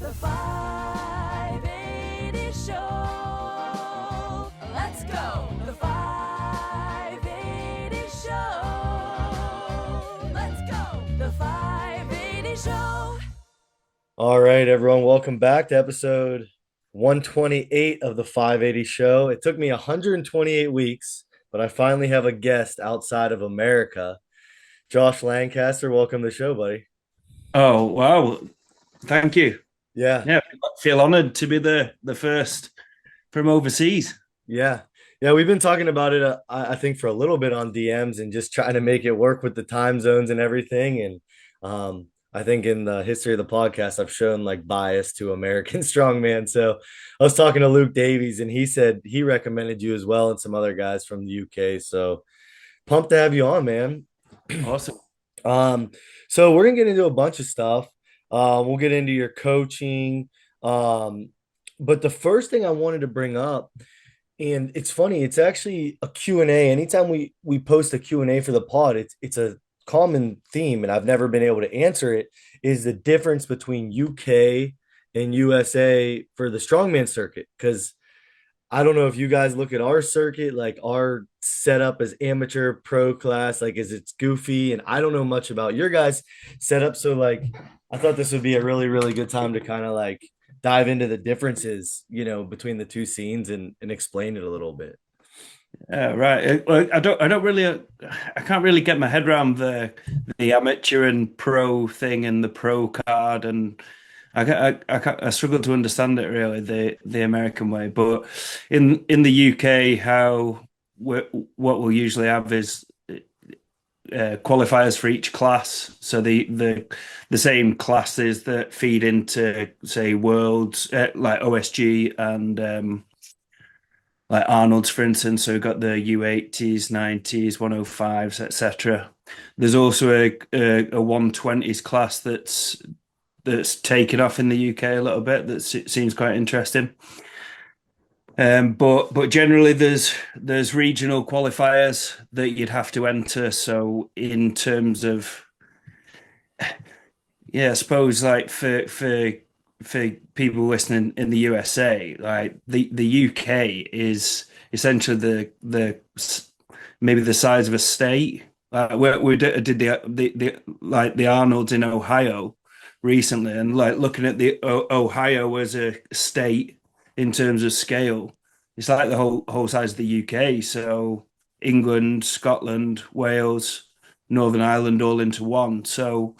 The 580 Show. Let's go. The 580 Show. Let's go. The 580 Show. All right, everyone, welcome back to episode 128 of the 580 Show. It took me 128 weeks, but I finally have a guest outside of America. Josh Lancaster, welcome to the show, buddy. Oh, wow. Thank you. Yeah, Yeah, I feel honored to be the first from overseas. yeah. Yeah, we've been talking about it, I think, for a little bit on DMs and just trying to make it work with the time zones and everything. And I think in the history of the podcast, I've shown like bias to American Strongman. So I was talking to Luke Davies, and he said he recommended you as well and some other guys from the UK. So pumped to have you on, man. Awesome. Um, so we're gonna get into a bunch of stuff. We'll get into your coaching. Um, but the first thing I wanted to bring up, and it's funny, it's actually a Q&A. Anytime we post a Q&A for the pod, it's a common theme, and I've never been able to answer it, is the difference between UK and USA for the strongman circuit. Because I don't know if you guys look at our circuit, like our setup as amateur pro class, like is it's goofy, and I don't know much about your guys' setup. So like I thought this would be a really, really good time to kind of like dive into the differences, between the two scenes and explain it a little bit. Yeah, right. Well, I don't really, I can't really get my head around the amateur and pro thing and the pro card, and I struggle to understand it really the American way. But in the UK, what we'll usually have is qualifiers for each class. So the same classes that feed into say worlds like OSG and like Arnold's, for instance. So we've got the U80s, 90s, 105s, etc. There's also a 120s class that's taken off in the UK a little bit. That seems quite interesting. But generally there's regional qualifiers that you'd have to enter. So in terms of I suppose like for people listening in the USA, like the UK is essentially the maybe the size of a state. We did the like the Arnold's in Ohio recently, and like looking at the Ohio as a state in terms of scale, it's like the whole size of the UK. So England, Scotland, Wales, Northern Ireland all into one. So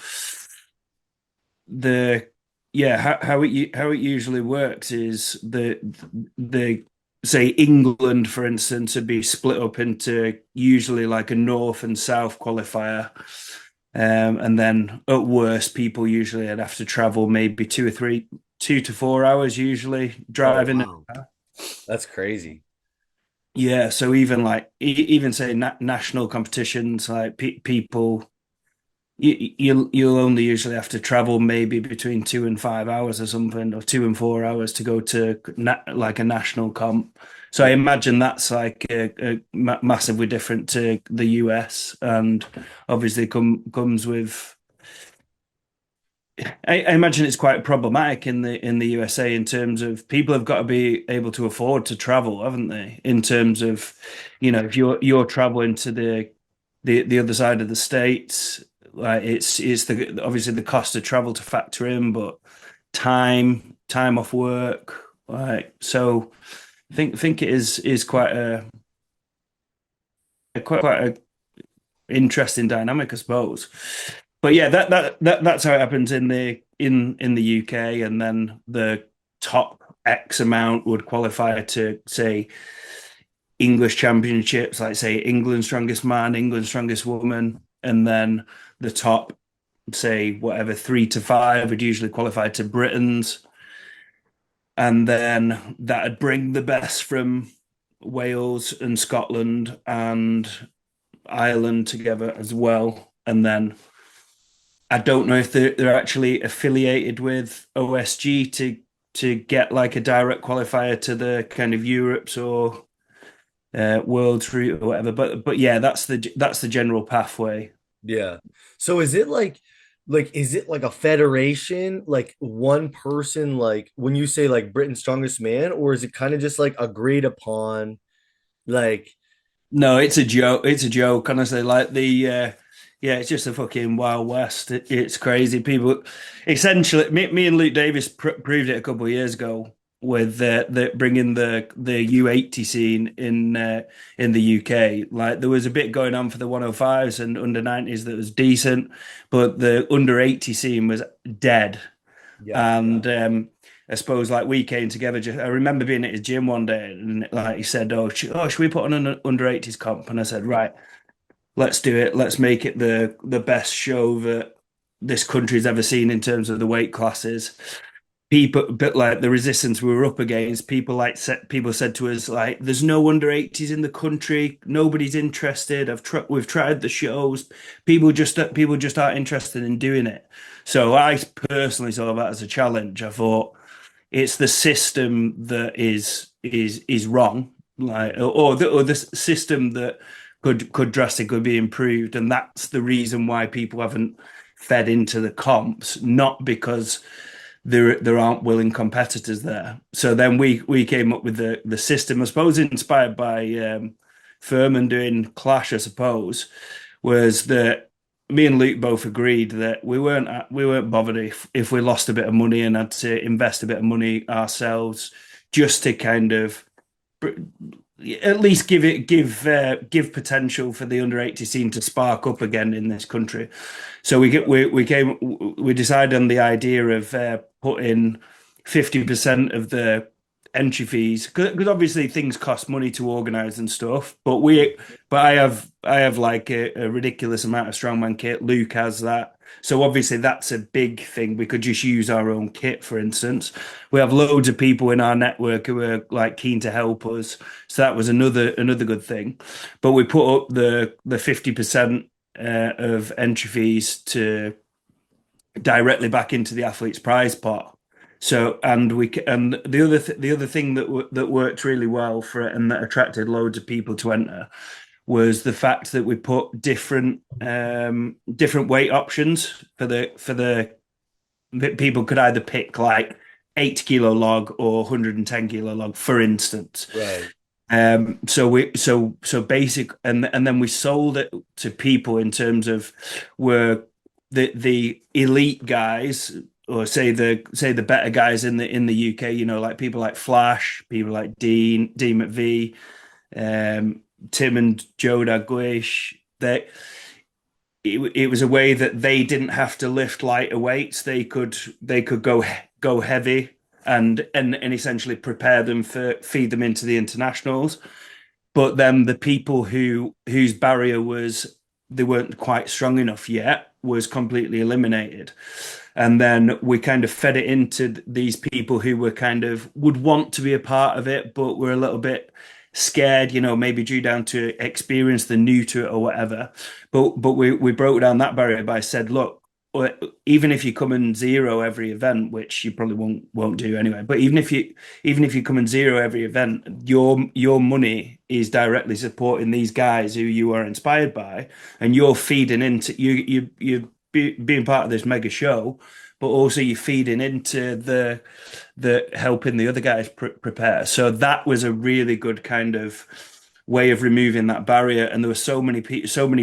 the how it usually works is the say England, for instance, would be split up into usually like a north and south qualifier. And then at worst, people usually would have to travel maybe 2 to 4 hours usually Oh, driving. wow. That's crazy. Yeah, so even like even say national competitions, like people you'll only usually have to travel maybe between 2 and 5 hours or something, or 2 and 4 hours to go to like a national comp. So I imagine that's like massively different to the US, and obviously comes with. I imagine it's quite problematic in the USA in terms of people have got to be able to afford to travel, haven't they? In terms of, if you're traveling to the other side of the states, like it's the obviously the cost of travel to factor in, but time off work, like so. I think it is quite a interesting dynamic, I suppose. But yeah, that's how it happens in the UK, and then the top X amount would qualify to say English championships, like say England's strongest man, England's strongest woman, and then the top, say whatever 3 to 5 would usually qualify to Britain's, and then that'd bring the best from Wales and Scotland and Ireland together as well, and then I don't know if they're actually affiliated with OSG to get like a direct qualifier to the kind of Europes or Worlds route or whatever. But yeah, that's the general pathway. Yeah. So is it like like is it like a federation, like one person, like when you say like Britain's strongest man, or is it kind of just like agreed upon, like No, it's a joke. It's a joke, honestly. Like yeah, it's just a fucking Wild West. It's crazy. People, essentially, me and Luke Davis proved it a couple of years ago with the bringing the U80 scene in the UK. Like there was a bit going on for the 105s and under 90s that was decent, but the under 80 scene was dead. yeah, And I suppose like we came together. I remember being at his gym one day, and like he said, "Oh, should we put on an under 80s comp?" And I said, "Right, let's do it. Let's make it the best show that this country's ever seen in terms of the weight classes." People, but like the resistance we were up against, people said to us like, "There's no under 80s in the country. Nobody's interested. We've tried the shows. People just aren't interested in doing it." So I personally saw that as a challenge. I thought it's the system that is wrong, like or the system that could drastically be improved, and that's the reason why people haven't fed into the comps, not because there aren't willing competitors there. So then we came up with the system, I suppose, inspired by Furman doing Clash, I suppose, was that me and Luke both agreed that we weren't bothered if we lost a bit of money and had to invest a bit of money ourselves just to kind of at least give potential for the under 80 scene to spark up again in this country. So we decided on the idea of putting 50% of the entry fees, because obviously things cost money to organize and stuff. But I have like a ridiculous amount of strongman kit. Luke has that. So obviously that's a big thing. We could just use our own kit, for instance. We have loads of people in our network who are like keen to help us. So that was another good thing. But we put up the 50% of entry fees to directly back into the athlete's prize pot. So and the other thing that worked really well for it and that attracted loads of people to enter was the fact that we put different weight options for the people could either pick like 8 kilo log or 110 kilo log, for instance. right, So basic, and then we sold it to people in terms of were the elite guys, or say the better guys in the UK, like people like Flash, people like Dean McVie, Tim and Joe Daguish. It was a way that they didn't have to lift lighter weights. They could go heavy and essentially prepare them for feed them into the internationals. But then the people whose barrier was they weren't quite strong enough yet was completely eliminated. And then we kind of fed it into these people who were kind of would want to be a part of it, but were a little bit scared, maybe due down to experience, the new to it or whatever. But we broke down that barrier by said, look, even if you come in zero every event, which you probably won't do anyway, but even if you come in zero every event, your money is directly supporting these guys who you are inspired by, and you're feeding into being part of this mega show, but also you're feeding into the helping the other guys prepare. So that was a really good kind of way of removing that barrier. And there were so many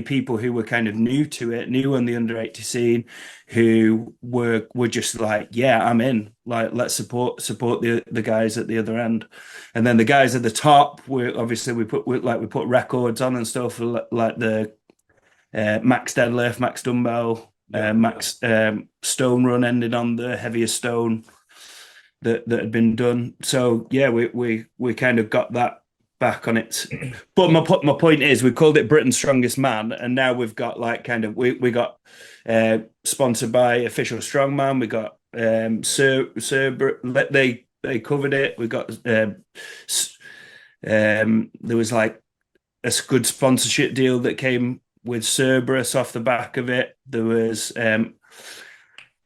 people who were kind of new to it, new on the under 80 scene, who were just like, yeah, I'm in. Like, let's support the guys at the other end. And then the guys at the top, we put records on and stuff, like the max deadlift, max dumbbell, max stone run ended on the heaviest stone that had been done. So yeah, we kind of got that back on it. But my point is, we called it Britain's Strongest Man, and now we've got like kind of we got sponsored by Official Strongman. We got they covered it. We got there was like a good sponsorship deal that came with Cerberus off the back of it. There was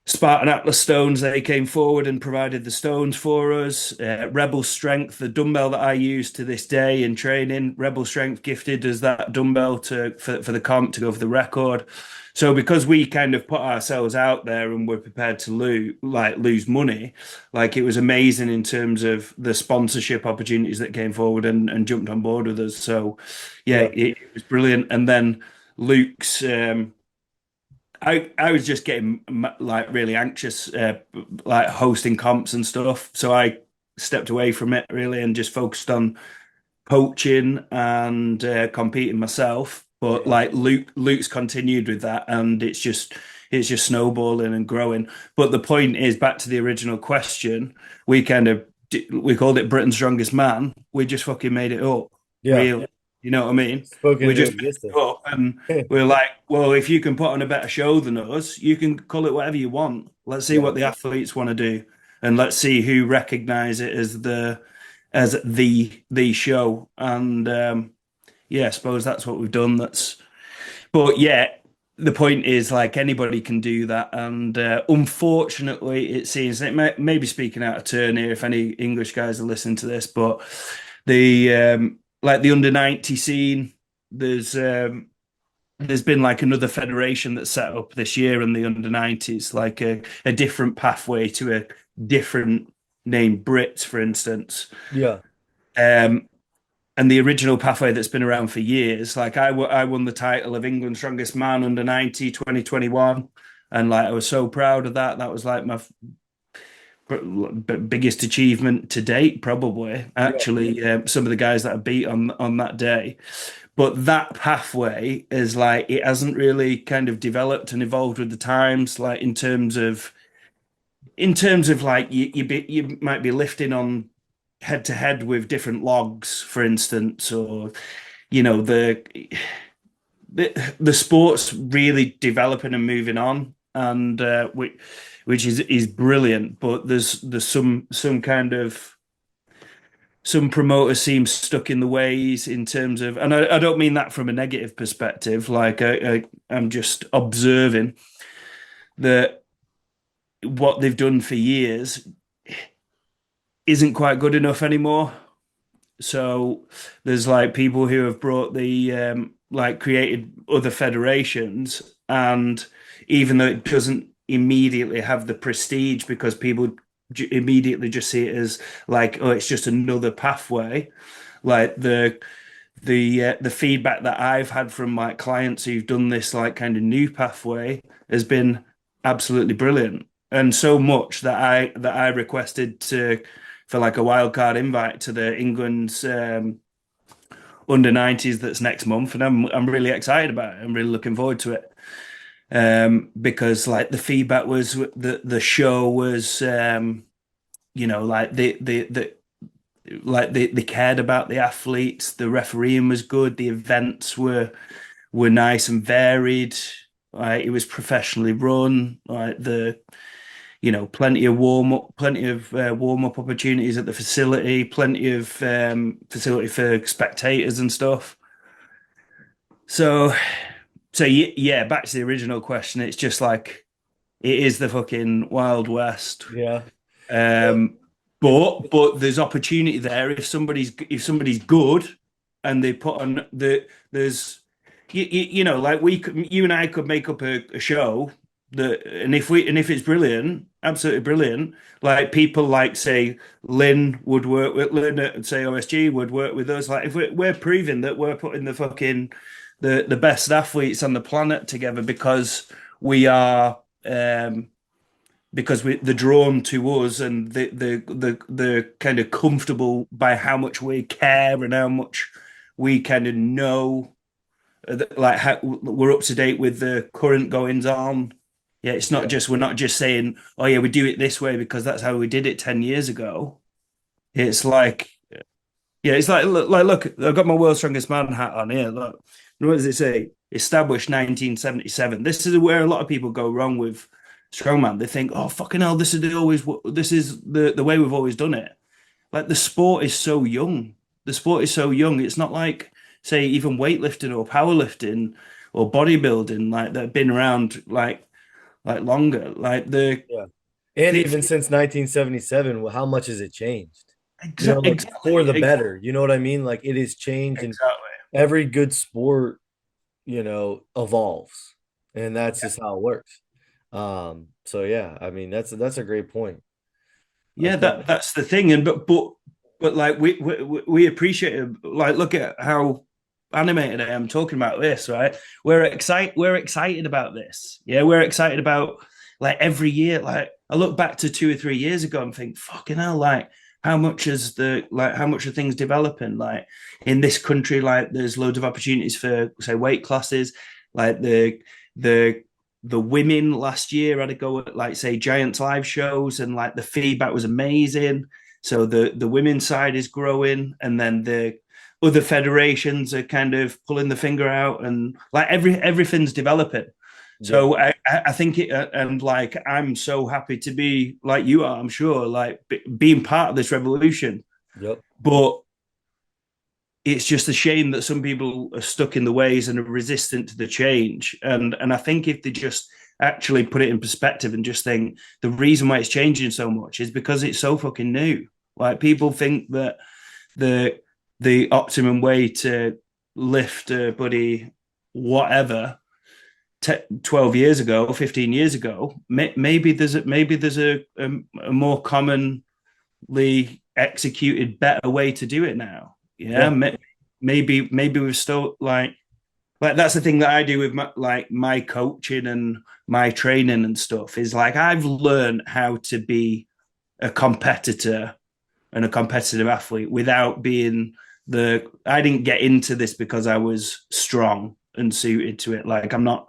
Spartan Atlas stones. They came forward and provided the stones for us. Rebel Strength, the dumbbell that I use to this day in training, Rebel Strength gifted us that dumbbell for the comp to go for the record. So because we kind of put ourselves out there and we're prepared to lose money, like it was amazing in terms of the sponsorship opportunities that came forward and jumped on board with us. So yeah, Yeah. it was brilliant. And then Luke's I was just getting like really anxious, like hosting comps and stuff. So I stepped away from it really and just focused on coaching and competing myself. But Yeah. like Luke's continued with that, and it's just snowballing and growing. But the point is, back to the original question, we called it Britain's Strongest Man. We just fucking made it up, Yeah. really. You know what I mean? Spoken We into just made it existence. up, and we're like, well, if you can put on a better show than us, you can call it whatever you want. Let's see Yeah. what the athletes want to do, and let's see who recognize it as the show. And yeah, I suppose that's what we've done. But yeah, the point is like anybody can do that. And unfortunately, it seems it may be speaking out of turn here if any English guys are listening to this, but the like the under 90 scene, there's been like another federation that's set up this year in the under 90s, like a different pathway to a different named Brits, for instance. Yeah. Um, and the original pathway that's been around for years. Like I won the title of England's Strongest Man under 90 2021, and like I was so proud of that. That was like my biggest achievement to date, probably. Yeah. Actually, some of the guys that I beat on that day. But that pathway is like it hasn't really kind of developed and evolved with the times, like in terms of like you might be lifting on head to head with different logs, for instance, or the sport's really developing and moving on, and which is brilliant. But there's some kind of some promoters seem stuck in the ways in terms of, and I don't mean that from a negative perspective. Like I'm just observing that what they've done for years isn't quite good enough anymore. So there's like people who have brought the like created other federations, and even though it doesn't immediately have the prestige because people immediately just see it as like, oh, it's just another pathway. Like the feedback that I've had from my clients who've done this like kind of new pathway has been absolutely brilliant, and so much that I requested to for like a wild card invite to the England's under 90s that's next month, and I'm really excited about it. I'm really looking forward to it. Because like the feedback was the show was like they cared about the athletes, the refereeing was good, the events were nice and varied. Like it was professionally run. Like plenty of warm up opportunities at the facility, plenty of facility for spectators and stuff. So, so yeah, back to the original question. It's just like it is the fucking Wild West. Yeah. Well, Um, it's but there's opportunity there if somebody's good and they put on there's like you and I could make up a show that and if it's brilliant, absolutely brilliant. Like people like say Lynn at say OSG would work with us. Like if we're proving that we're putting the best athletes on the planet together we are um they're drawn to us and the kind of comfortable by how much we care and how much we kind of know, like how we're up to date with the current goings on. Yeah, yeah. we're not just saying, oh yeah, we do it this way because that's how we did it 10 years ago. It's like, yeah, it's like look, I've got my world's strongest man hat on here. Look, what does it say? Established 1977. This is where a lot of people go wrong with strongman. They think, oh fucking hell, this is the way we've always done it. Like the sport is so young. The sport is so young. It's not like say even weightlifting or powerlifting or bodybuilding like that have been around like longer. Like Yeah. And the even since 1977, well, how much has it changed? Like for exactly, the better. You know what I mean? Like it has changed, and exactly. every good sport, evolves. and that's just how it works. So yeah, I mean that's a great point. I Yeah, think that's the thing, and but like we appreciate it. Like, look at how animated I am talking about this, right? We're excited about this. Yeah, we're excited about like every year. Like, I look back to 2 or 3 years ago and think, fucking hell, like how much are things developing? Like in this country, like there's loads of opportunities for say weight classes, like the the women last year had to go at like say Giants live shows, and like the feedback was amazing. So the women's side is growing, and then the other federations are kind of pulling the finger out, and like everything's developing. yeah, So I think it, and like I'm so happy to be like you are. I'm sure, like being part of this revolution. yep, But it's just a shame that some people are stuck in the ways and are resistant to the change. And I think if they just actually put it in perspective and just think the reason why it's changing so much is because it's so fucking new. Like people think that the the optimum way to lift a buddy whatever 12 years ago, 15 years ago, maybe there's a more commonly executed better way to do it now. Yeah, yeah, maybe we're still like that's the thing that I do with my coaching and my training and stuff is like I've learned how to be a competitor and a competitive athlete without being the I didn't get into this because I was strong and suited to it. Like I'm not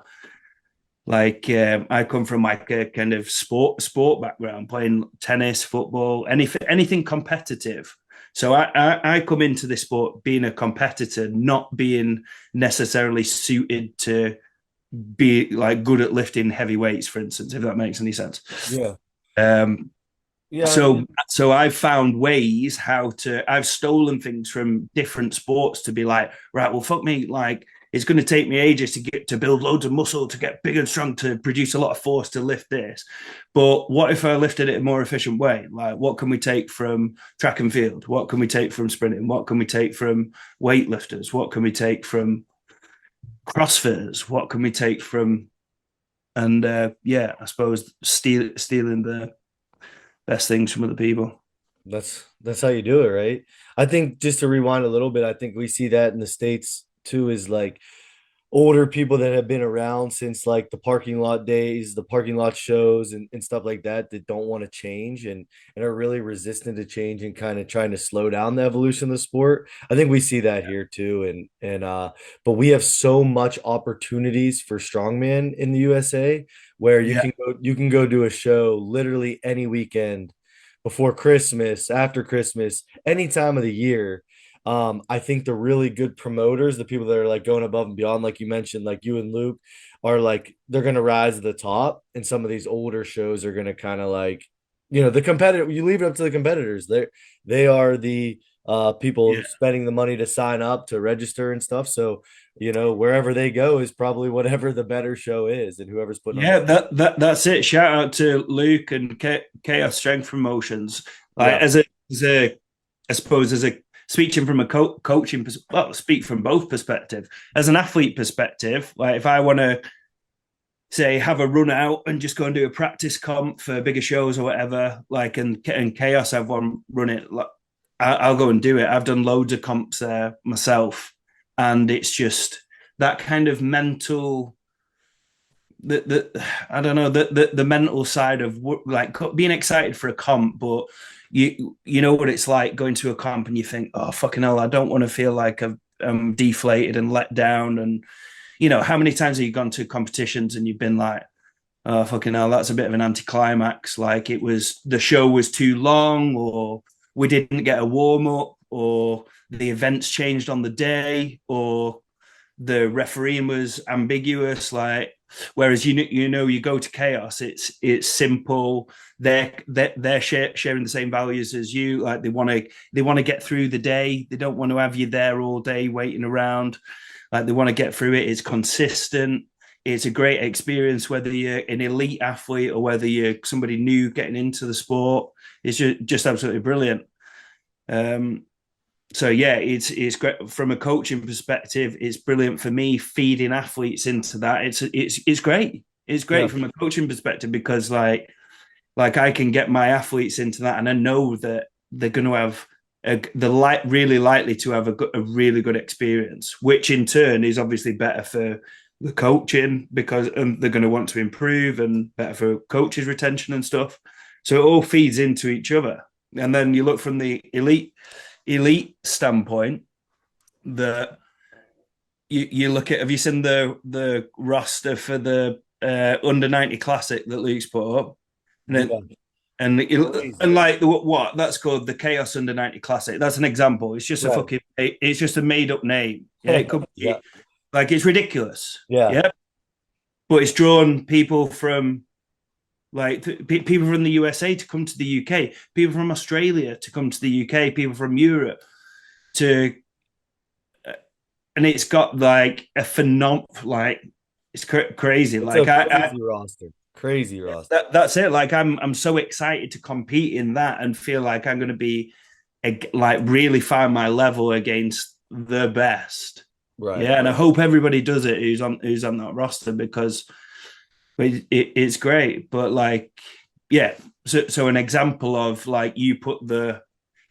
like I come from like a kind of sport background, playing tennis, football, anything competitive. So I come into this sport being a competitor, not being necessarily suited to be like good at lifting heavy weights, for instance, if that makes any sense. yeah, Um, yeah. so I've found ways how to I've stolen things from different sports to be like, right, well, fuck me, like it's going to take me ages to get to build loads of muscle to get big and strong to produce a lot of force to lift this. But what if I lifted it a more efficient way? Like, what can we take from track and field? What can we take from sprinting? What can we take from weightlifters? What can we take from crossfitters? What can we take from and yeah, I suppose stealing the best things from other people. That's how you do it, right? I think just to rewind a little bit, I think we see that in the States too, is like older people that have been around since like the parking lot days, the parking lot shows and stuff like that that don't want to change and are really resistant to change and kind of trying to slow down the evolution of the sport. I think we see that here too. And but we have so much opportunities for strongman in the USA where Yeah, you can go do a show literally any weekend before Christmas, after Christmas, any time of the year. I think the really good promoters, the people that are like going above and beyond, like you mentioned, like you and Luke, are like they're gonna rise to the top, and some of these older shows are gonna kind of like, the competitor. You leave it up to the competitors. They are the people yeah. spending the money to sign up to register and stuff. So wherever they go is probably whatever the better show is, and whoever's putting on the Yeah, that's it. Shout out to Luke and Chaos Strength Promotions. Like yeah, as a I suppose as a speaking from a coaching well, speak from both perspective. As an athlete perspective, like if I want to say have a run out and just go and do a practice comp for bigger shows or whatever, like and Chaos have one run it. Like, I'll go and do it. I've done loads of comps there myself, and it's just that kind of mental the I don't know the mental side of like being excited for a comp, but you know what it's like going to a comp and you think, oh fucking hell, I don't want to feel like I'm deflated and let down. And how many times have you gone to competitions and you've been like, oh fucking hell, that's a bit of an anticlimax. Like the show was too long, or we didn't get a warm up, or the events changed on the day, or the refereeing was ambiguous. Like whereas you go to Chaos, it's simple. They're sharing the same values as you. Like they want to get through the day. They don't want to have you there all day waiting around. Like they want to get through it. It's consistent. It's a great experience whether you're an elite athlete or whether you're somebody new getting into the sport. It's just absolutely brilliant. Um, So yeah, it's great from a coaching perspective. It's brilliant for me feeding athletes into that. It's great. It's Yeah. great from a coaching perspective because like I can get my athletes into that, and I know that they're going to have really likely to have a really good experience, which in turn is obviously better for the coaching because they're going to want to improve and better for coaches' retention and stuff. So it all feeds into each other. And then you look from the elite standpoint that you look at. Have you seen the roster for the under 90 classic that Luke's put up? And Yeah. and like what that's called the Chaos Under 90 Classic. That's an example. It's just a Right. it's just a made up name. Yeah, it could be Yeah. like it's ridiculous. Yeah. Yeah, but it's drawn people from like people from the USA to come to the UK, people from Australia to come to the UK, people from Europe to, and it's got like a like it's crazy. It's Like a crazy roster. Crazy roster. that's it. Like I'm so excited to compete in that and feel like I'm going to be like really find my level against the best. Right. Yeah, and I hope everybody does it who's on that roster because it's great. But like, yeah, so an example of like you put the,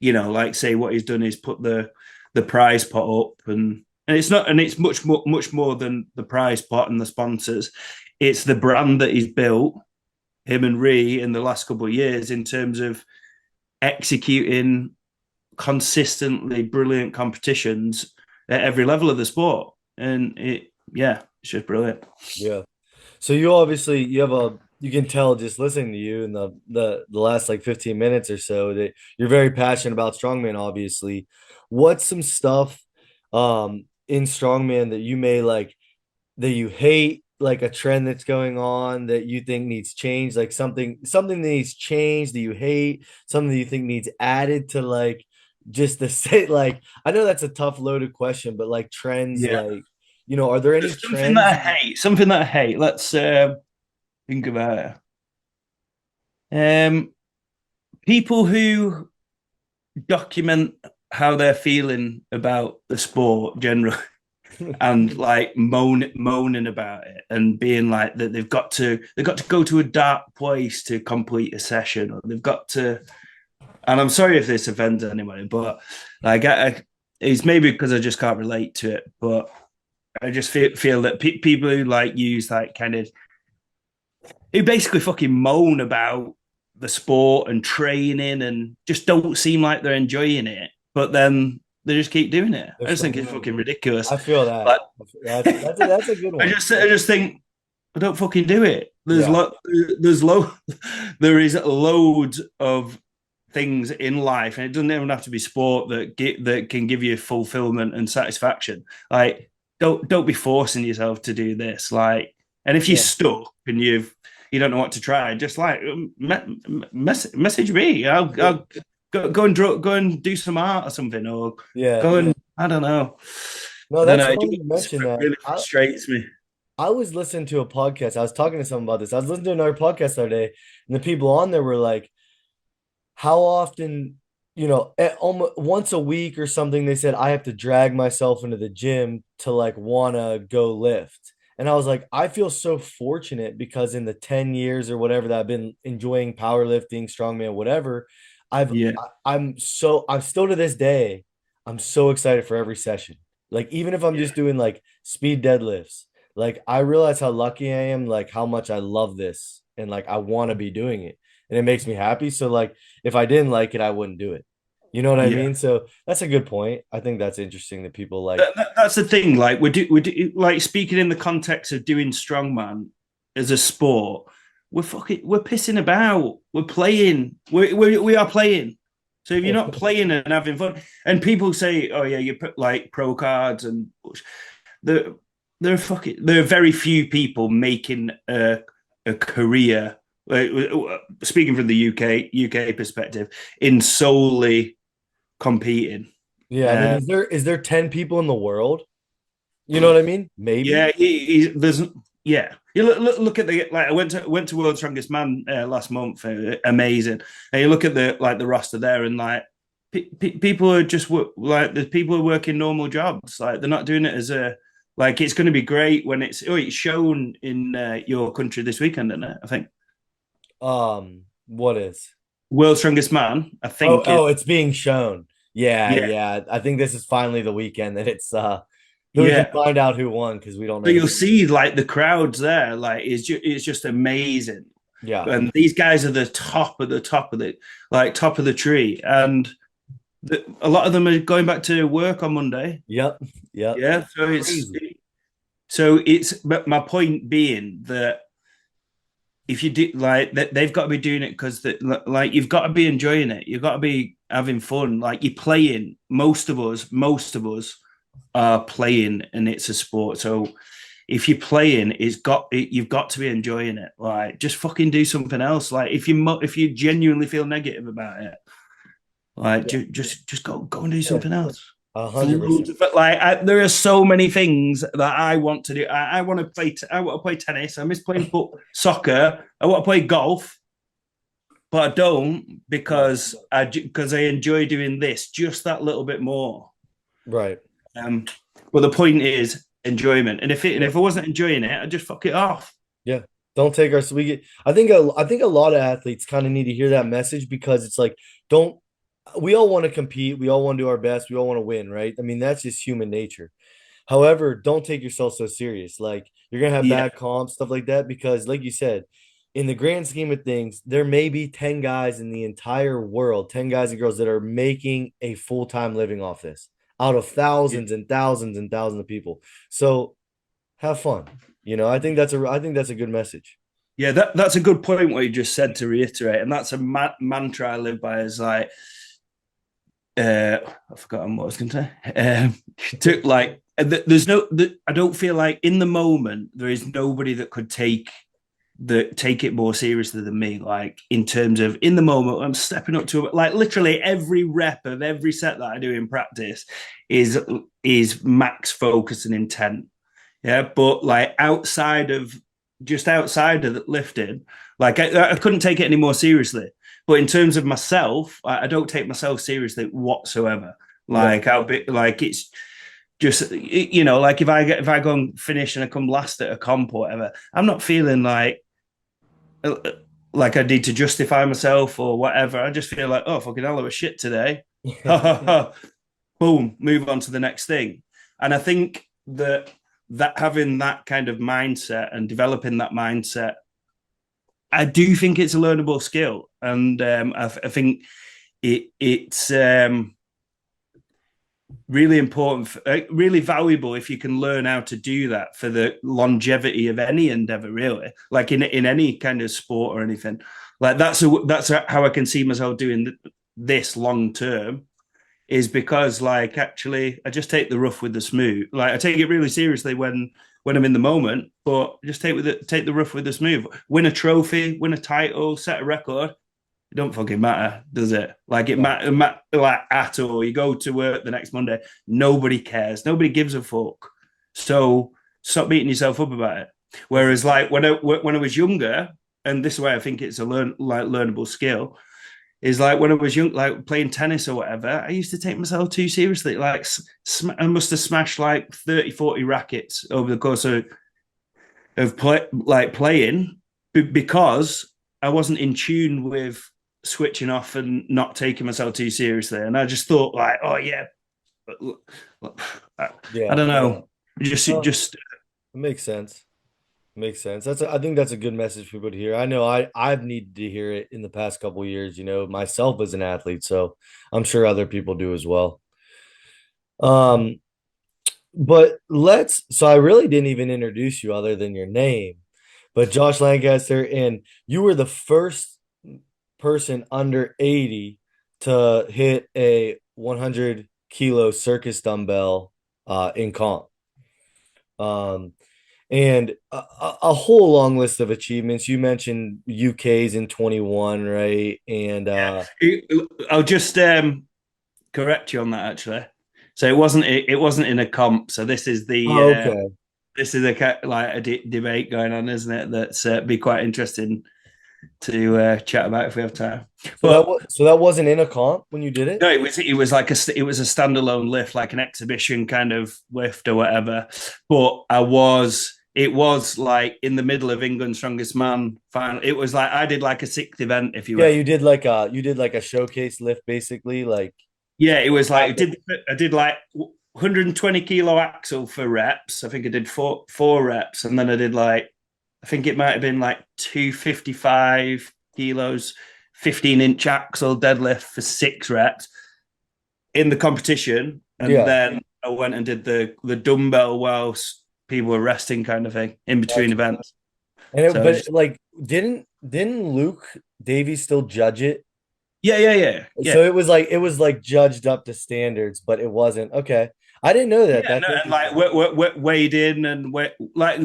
like say what he's done is put the prize pot up and it's not, and it's much more than the prize pot and the sponsors. It's the brand that he's built, him and Ree, in the last couple of years in terms of executing consistently brilliant competitions at every level of the sport. And it's just brilliant. Yeah. So you obviously you can tell just listening to you in the last like 15 minutes or so that you're very passionate about strongman, obviously. What's some stuff in strongman that you may like that you hate, like a trend that's going on that you think needs change, like something that needs changed that you hate, something that you think needs added to like just the say like I know that's a tough loaded question, but like trends, Yeah. like are there any There's something that trends? I hate. Something that I hate. Let's think about it. People who document how they're feeling about the sport generally and like moaning about it and being like that they've got to go to a dark place to complete a session, or they've got to, and I'm sorry if this offends anybody, but like it's maybe because I just can't relate to it, but I just feel that people who like use like kind of who basically fucking moan about the sport and training and just don't seem like they're enjoying it, but then they just keep doing it. I just think it's fucking ridiculous. I feel that. But That's a good one. I just think I don't fucking do it. Yeah. There is loads of things in life, and it doesn't even have to be sport that can give you fulfillment and satisfaction. Like don't be forcing yourself to do this. Like, and if you're stuck and you don't know what to try, just like message me. I'll go and do some art or something, or go and I don't know. No, I don't that's know. funny you mentioned that. Really frustrates me. I was listening to a podcast. I was talking to someone about this. I was listening to another podcast the other day, and the people on there were like, how often, almost once a week or something, they said, I have to drag myself into the gym to like want to go lift. And I was like, I feel so fortunate because in the 10 years or whatever that I've been enjoying powerlifting, strongman, whatever, Yeah. I'm still to this day, I'm so excited for every session. Like, even if I'm just doing like speed deadlifts, like I realize how lucky I am, like how much I love this and like I want to be doing it. And it makes me happy. So like if I didn't like it, I wouldn't do it. You know what I Yeah. mean? So that's a good point. I think that's interesting that people like That's the thing. Like we do like speaking in the context of doing strongman as a sport. We're pissing about. We're playing. We are playing. So if you're not playing and having fun, and people say, "Oh yeah, you put like pro cards and there there are very few people making a career. Speaking from the UK perspective, in solely competing. yeah, I mean, is there 10 people in the world? You know what I mean? Maybe. Yeah, there's yeah. You look at the like I went to World's Strongest Man last month, amazing. And you look at the roster there, and like people are just like the people are working normal jobs. Like they're not doing it as a like. It's going to be great when it's shown in your country this weekend, isn't it? I think What is? World's Strongest Man. I Oh, think it. oh, it's being shown. Yeah, Yeah, yeah. I think this is finally the weekend that that we can yeah. find out who won because we don't So know you'll who. see like the crowds there. Like it's just amazing. Yeah. And these guys are the top of the like top of the tree, and a lot of them are going back to work on Monday. Yep. Yep. Yeah, so Crazy. it's but my point being that if you do like that, they've got to be doing it because like you've got to be enjoying it. You've got to be having fun. Like you're playing. Most of us are playing, and it's a sport. So if you're playing, you've got to be enjoying it. Like just fucking do something else. Like if you genuinely feel negative about it, like Yeah. just go and do Yeah. something else. 100%. But like there are so many things that I want to do. I want to play. I want to play tennis. I miss playing soccer. I want to play golf, but I don't because I enjoy doing this just that little bit more. Right. Um, but the point is enjoyment, and if I wasn't enjoying it, I'd just fuck it off. Yeah. Don't take our so we get I think a lot of athletes kind of need to hear that message because it's like don't we all want to compete, we all want to do our best, we all want to win, right? I mean, that's just human nature. However, don't take yourself so serious. Like you're gonna have Yeah, bad comps, stuff like that, because like you said, in the grand scheme of things, there may be 10 guys in the entire world, 10 guys and girls that are making a full-time living off this out of thousands and thousands and thousands of people. So have fun. I think that's a good message. yeah. That's a good point. What you just said to reiterate, and that's a mantra I live by. Is like I've forgotten what I was going to say. To like, there's no. I don't feel like in the moment there is nobody that could take it more seriously than me. Like in terms of in the moment, I'm stepping up to like literally every rep of every set that I do in practice is max focus and intent. Yeah, but like outside of the lifting, like I couldn't take it any more seriously. But in terms of myself, I don't take myself seriously whatsoever. Yeah. Like I'll be like it's just like if I go and finish and I come last at a comp or whatever, I'm not feeling uh, like I need to justify myself or whatever. I just feel like, oh fucking hell, I was shit today. Boom, move on to the next thing. And I think that having that kind of mindset and developing that mindset, I do think it's a learnable skill, and I think it's really important, really valuable if you can learn how to do that for the longevity of any endeavor, really. Like in any kind of sport or anything, like that's how I can see myself doing this long term. Is because like actually I just take the rough with the smooth. Like I take it really seriously when I'm in the moment, but just take the rough with the smooth. Win a trophy, win a title, set a record. It don't fucking matter, does it? Like it Yeah. matter like at all. You go to work the next Monday, nobody cares, nobody gives a fuck. So stop beating yourself up about it. Whereas like when I was younger, and this is why I think it's a learnable skill is like when I was young, like playing tennis or whatever, I used to take myself too seriously. Like I must have smashed like 30, 40 rackets over the course of playing because I wasn't in tune with switching off and not taking myself too seriously. And I just thought like, oh yeah, I Yeah. don't Yeah. know. Just It makes sense. Makes sense. I think that's a good message for people to hear. I know I've needed to hear it in the past couple of years, myself as an athlete, so I'm sure other people do as well. Um, but so I really didn't even introduce you other than your name, but Josh Lancaster, and you were the first person under 80 to hit a 100 kilo circus dumbbell in comp. Um, and a whole long list of achievements. You mentioned UK's in 21, right? And yeah. I'll just correct you on that actually. So it wasn't in a comp. So okay. this is a debate going on, isn't it? That's be quite interesting to chat about if we have time. So that But was so that wasn't in a comp when you did it? no, it was like it was a standalone lift, like an exhibition kind of lift or whatever. But it was like in the middle of England's Strongest Man final. It was like I did like a sixth event, if you Yeah, will. you did like a showcase lift basically, like Yeah, it was like I did like 120 kilo axle for reps. I think I did four reps, and then I did like I think it might have been like 255 kilos, 15-inch axle deadlift for 6 reps in the competition, and yeah. then I went and did the dumbbell whilst people were resting, kind of thing, in between Gotcha. events. And So but just like didn't Luke Davies still judge it? yeah. So it was like judged up to standards, but it wasn't. Okay. I didn't know that. Yeah, That's no, and like interesting. weighed in, and like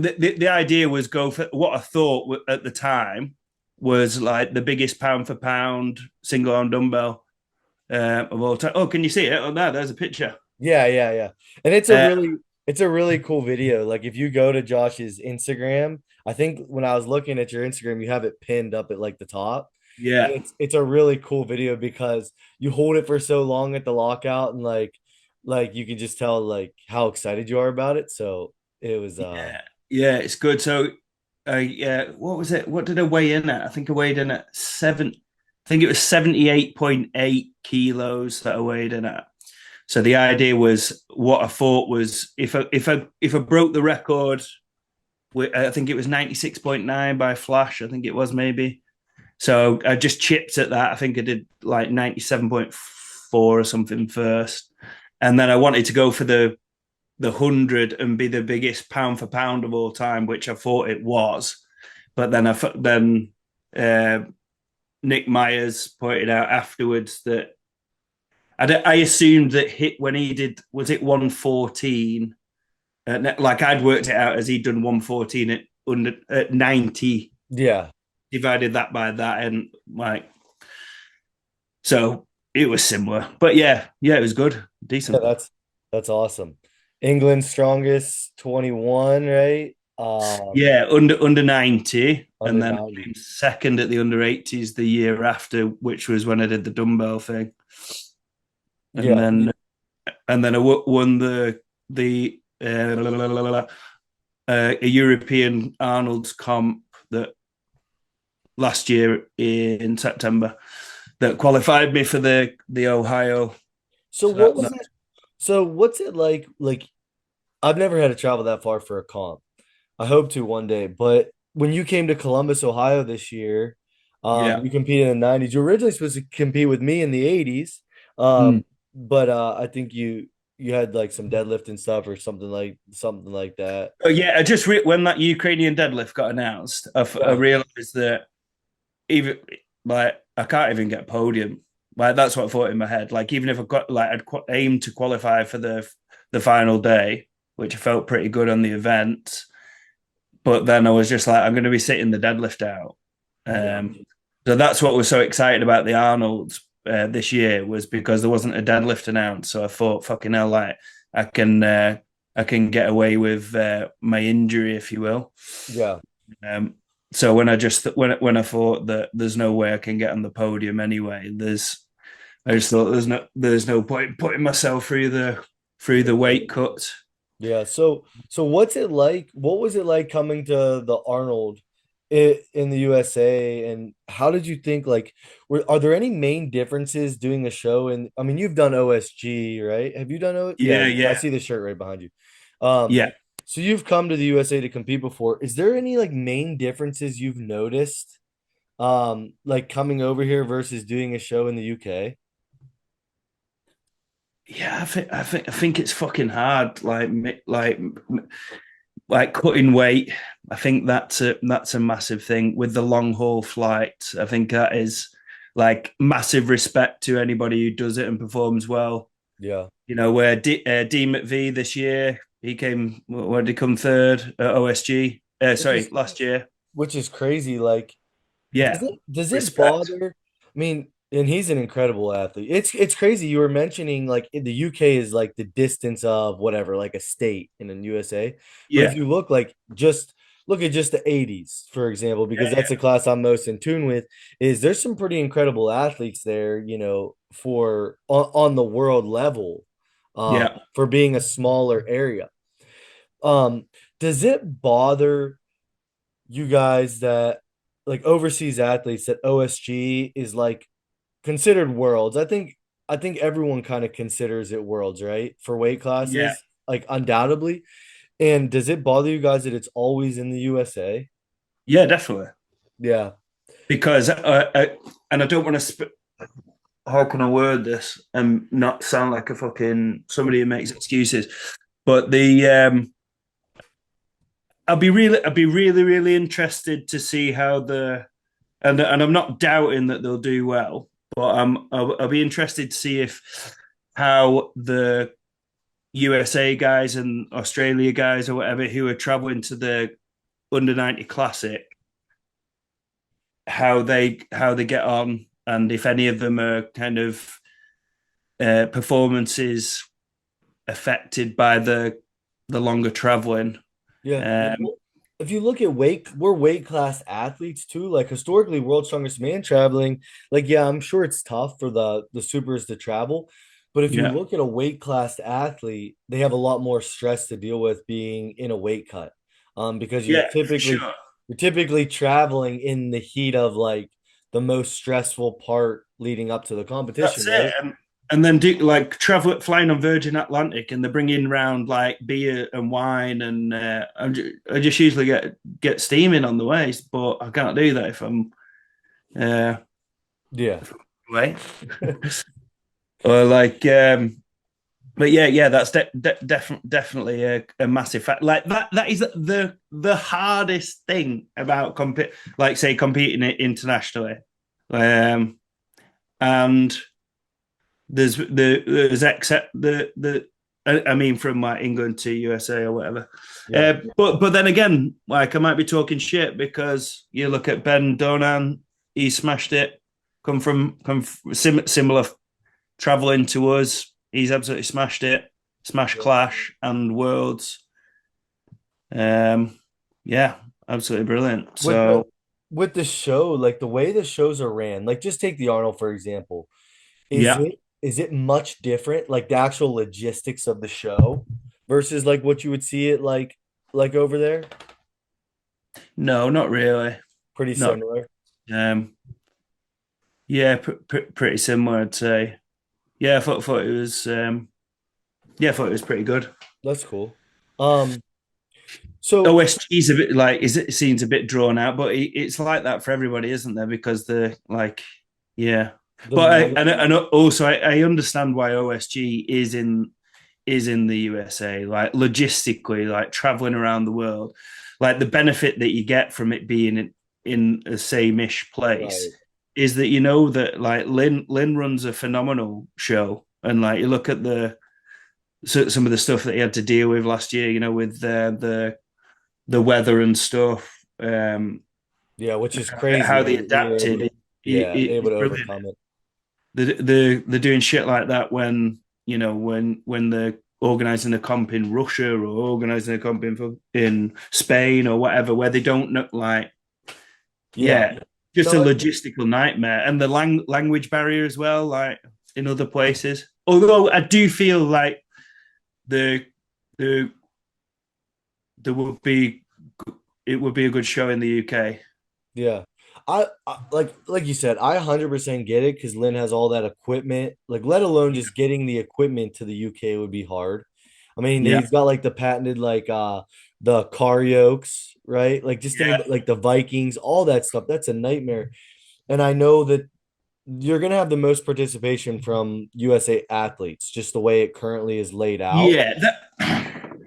the idea was go for what I thought at the time was like the biggest pound for pound single arm dumbbell of all time. Oh, can you see it? Oh, no, there's a picture. Yeah, yeah, yeah. And it's a Uh, really it's a really cool video. Like if you go to Josh's Instagram, I think when I was looking at your Instagram, you have it pinned up at like the top. And yeah, it's a really cool video because you hold it for so long at the lockout and like you can just tell like how excited you are about it. So it was yeah, it's good. So, yeah, what was it? What did I weigh in at? I think I weighed in at seven. I think it was 78.8 kilos that I weighed in at. So the idea was what I thought was if I broke the record, I think it was 96.9 by Flash. I think it was maybe. So I just chipped at that. I think I did like 97.4 or something first, and then I wanted to go for the 100 and be the biggest pound for pound of all time, which I thought it was. But then uh, Nick Myers pointed out afterwards that I assumed that when he did, was it 114? Like I'd worked it out as he'd done 114 at 90, yeah. divided that by that, and like so it was similar. But yeah, it was good, Yeah, decent. that's awesome. England's strongest 21, right? Yeah, under 90, and Under then 90. second at the under 80s the year after, which was when I did the dumbbell thing, and Yeah. then I won the a European Arnold's comp that last year in September that qualified me for the Ohio. So So what that, was that it? So what's it like? Like I've never had to travel that far for a comp. I hope to one day. But when you came to Columbus, Ohio this year, yeah. you competed in the 90s. You were originally supposed to compete with me in the 80s. Mm. But I think you had like some deadlift and stuff or something like that. Oh, yeah, I just when that Ukrainian deadlift got announced, I Yeah. realized that even like I can't even get podium. Like that's what I thought in my head. Like even if I got like I'd aimed to qualify for the final day, which I felt pretty good on the event, but then I was just like I'm going to be sitting the deadlift out. Yeah. So that's what was so excited about the Arnold's this year was because there wasn't a deadlift announced. So I thought, fucking hell, like I can I can get away with my injury, if you will. Yeah. Um, so when I thought that there's no way I can get on the podium anyway, I just thought there's no point putting myself through the weight cut. Yeah. So what's it like? What was it like coming to the Arnold in the USA? And how did you think like are there any main differences doing a show in I mean you've done OSG, right? Have you done yeah, Yeah, I yeah, see the shirt right behind you. Um yeah. so you've come to the USA to compete before. Is there any like main differences you've noticed like coming over here versus doing a show in the UK? Yeah, I think it's fucking hard. Like cutting weight. I think that's a massive thing with the long haul flight. I think that is like massive respect to anybody who does it and performs well. Yeah. Where D McVie this year he came. Where did he come third at OSG? Which Sorry, is last year. which is crazy. Like Yeah, does it respect. bother? I mean, and he's an incredible athlete. It's crazy. You were mentioning like in the UK is like the distance of whatever, like a state in the USA. But if Yeah, you look like just look at just the 80s, for example, because Yeah, that's the class I'm most in tune with, is there's some pretty incredible athletes there, for on the world level, yeah, for being a smaller area. Um, does it bother you guys that like overseas athletes that OSG is like considered worlds? I think everyone kind of considers it worlds, right? For weight yeah, classes, like undoubtedly. And does it bother you guys that it's always in the USA? yeah, definitely. Yeah. Because and I don't want to. How can I word this and not sound like a fucking somebody who makes excuses? But I'd be really, really interested to see how and I'm not doubting that they'll do well, but I'll be interested to see if how the USA guys and Australia guys or whatever who are traveling to the under 90 classic, how they get on, and if any of them are kind of performances affected by the longer traveling. Yeah. Um, Well, if you look at we're weight class athletes too. Like historically, world's strongest man traveling, like yeah, I'm sure it's tough for the supers to travel. But if you yeah, look at a weight class athlete, they have a lot more stress to deal with being in a weight cut. Because yeah, for sure. you're typically traveling in the heat of like the most stressful part leading up to the competition, That's right? it. And then do like travel flying on Virgin Atlantic, and they're bringing around like beer and wine, and I just usually get steaming on the ways, but I can't do that if I'm uh, Yeah. away. Or like, but yeah, that's definitely a massive fact. Like that is the hardest thing about like say competing internationally, and there's except I mean from like England to USA or whatever. Yeah. But then again, like I might be talking shit because you look at Ben Donan, he smashed it. Similar traveling to us, he's absolutely smashed it. Smash Clash and Worlds. Um, yeah, absolutely brilliant. with the So with the show, like the way the shows are ran, like just take the Arnold for example. Is yeah, it much different, like the actual logistics of the show versus like what you would see it like over there? no, not really. Pretty Not similar. um, yeah, pretty similar, I'd say. Yeah, thought it was yeah, I thought it was pretty good. That's cool. Um, so OSG's a bit like is it seems a bit drawn out, but it's like that for everybody, isn't there? Because the like yeah. the But money, and also I understand why OSG is in the USA, like logistically, like traveling around the world, like the benefit that you get from it being in a same-ish place right? is that you know that like Lynn runs a phenomenal show, and like you look at some of the stuff that he had to deal with last year, you know, with the weather and stuff, Yeah, which is crazy how they that you're able adapted. to, yeah, able It's to brilliant. overcome it. They're doing shit like that when you know when they're organizing a comp in Russia or organizing a comp in Spain or whatever, where they don't know like Yeah. yeah, just a No, logistical nightmare, and the language barrier as well, like in other places. Although I do feel like the the there would be it would be a good show in the UK. yeah. I like you said, I 100% get it because Lynn has all that equipment. Like, let alone just getting the equipment to the UK would be hard. I mean, Yeah, he's got like the patented like the car yokes, right? Like just think yeah, about like the Vikings, all that stuff. That's a nightmare. And I know that you're gonna have the most participation from USA athletes, just the way it currently is laid out. yeah.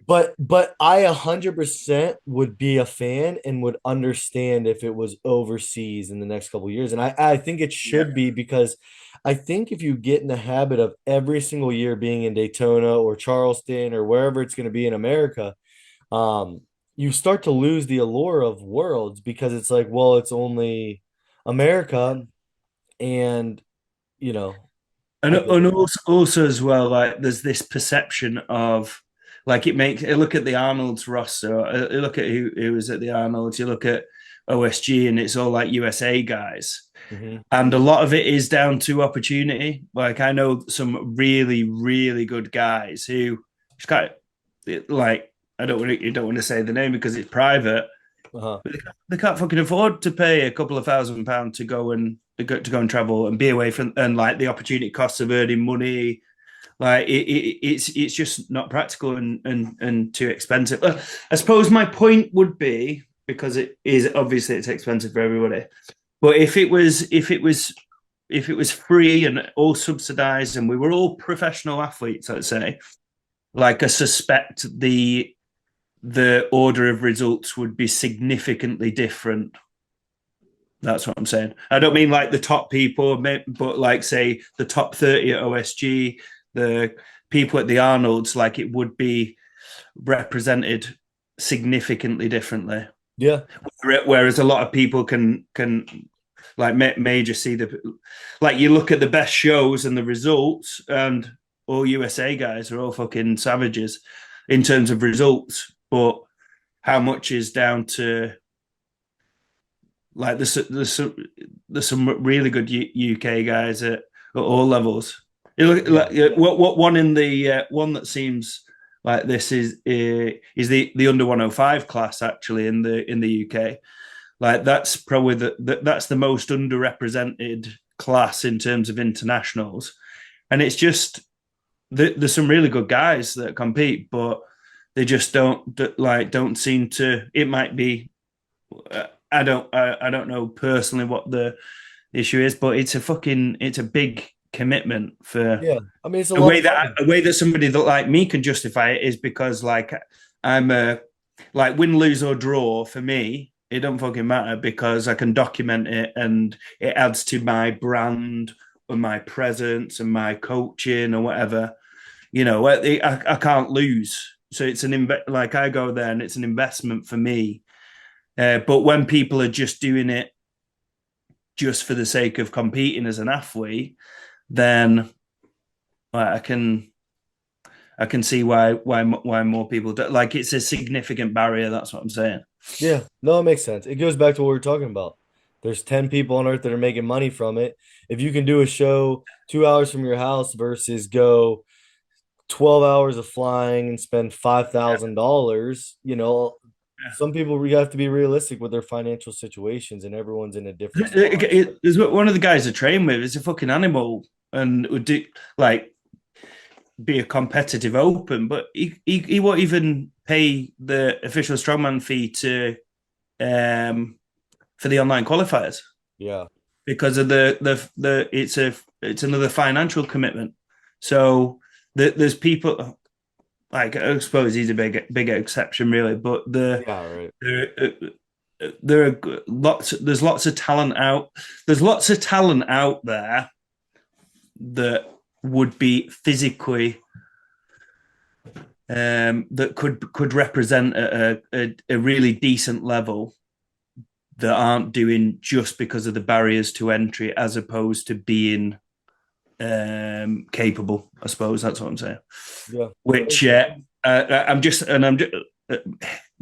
But I 100% would be a fan and would understand if it was overseas in the next couple of years. And I think it Yeah. should be because I think if you get in the habit of every single year being in Daytona or Charleston or wherever it's going to be in America, um, you start to lose the allure of worlds because it's like, well, it's only America and you know, I get And it. also as well, like there's this perception of like it makes. Look at the Arnold's roster. Look at who was at the Arnold's. You look at OSG, and it's all like USA guys. Mhm. And a lot of it is down to opportunity. Like I know some really, really good guys who just got like you don't want to say the name because it's private, Uh-huh. but they can't fucking afford to pay a couple of £1,000 to go and travel and be away from, and like the opportunity costs of earning money. Like it's just not practical and too expensive. I suppose my point would be, because it is obviously it's expensive for everybody, but if it was free and all subsidized and we were all professional athletes, let's say, like I suspect the order of results would be significantly different. That's what I'm saying. I don't mean like the top people, but like say the top 30 at OSG, the people at the Arnold's, like it would be represented significantly differently. Yeah. Whereas a lot of people can like may just see the, like you look at the best shows and the results, and all USA guys are all fucking savages in terms of results, but how much is down to like there's some really good UK guys at all levels. You look like what one in the one that seems like this is the under 105 class actually in the UK. Like that's probably that's the most underrepresented class in terms of internationals, and it's just there's some really good guys that compete, but they just don't seem to. It might be I don't know personally what the issue is, but it's a big commitment for Yeah. I mean, it's a lot of money. a way that somebody that like me can justify it is because like I'm a like win, lose or draw for me, it don't fucking matter because I can document it and it adds to my brand and my presence and my coaching or whatever. You know, I can't lose. So it's like I go there and it's an investment for me. But when people are just doing it just for the sake of competing as an athlete, then I can see why more people do. Like it's a significant barrier. That's what I'm saying. Yeah. No, it makes sense. It goes back to what we were talking about. There's 10 people on earth that are making money from it. If you can do a show 2 hours from your house versus go 12 hours of flying and spend $5,000, some people we have to be realistic with their financial situations, and everyone's in a different spot. There's one of the guys I train with is a fucking animal and would do like be a competitive open, but he won't even pay the official strongman fee to for the online qualifiers Yeah. because of the it's another financial commitment. So there's people like I suppose he's a big exception really, but Yeah, right. there are there's lots of talent out there that would be physically that could represent a really decent level that aren't doing just because of the barriers to entry as opposed to being capable. I suppose that's what I'm saying. Yeah. Which I'm just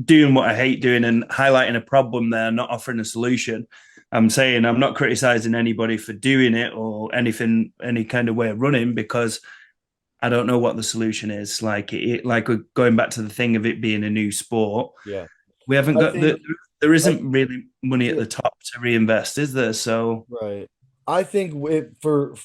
doing what I hate doing and highlighting a problem there, not offering a solution. I'm saying I'm not criticizing anybody for doing it or anything, any kind of way of running because I don't know what the solution is. Like we're going back to the thing of it being a new sport. Yeah. We haven't I got think there isn't really money at yeah, the top to reinvest, is there? So right. I think for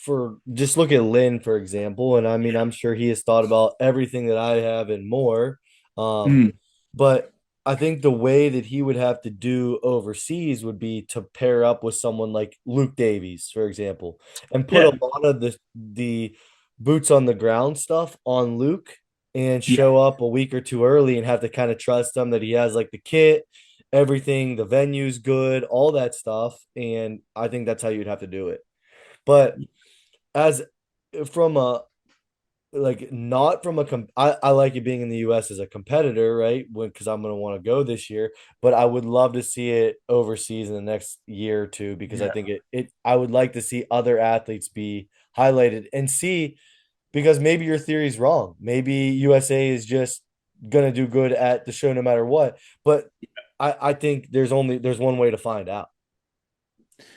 just look at Lynn, for example, and I mean, I'm sure he has thought about everything that I have and more. Um, mm, but I think the way that he would have to do overseas would be to pair up with someone like Luke Davies, for example, and put a yeah, lot of the boots on the ground stuff on Luke and yeah, show up a week or two early and have to kind of trust him that he has like the kit, everything, the venue's good, all that stuff. And I think that's how you'd have to do it. But as from a like not from a I like it being in the US as a competitor, right? Because I'm gonna want to go this year, but I would love to see it overseas in the next year or two because I yeah. think it I would like to see other athletes be highlighted and see because maybe your theory is wrong. Maybe USA is just gonna do good at the show no matter what. But I think there's one way to find out.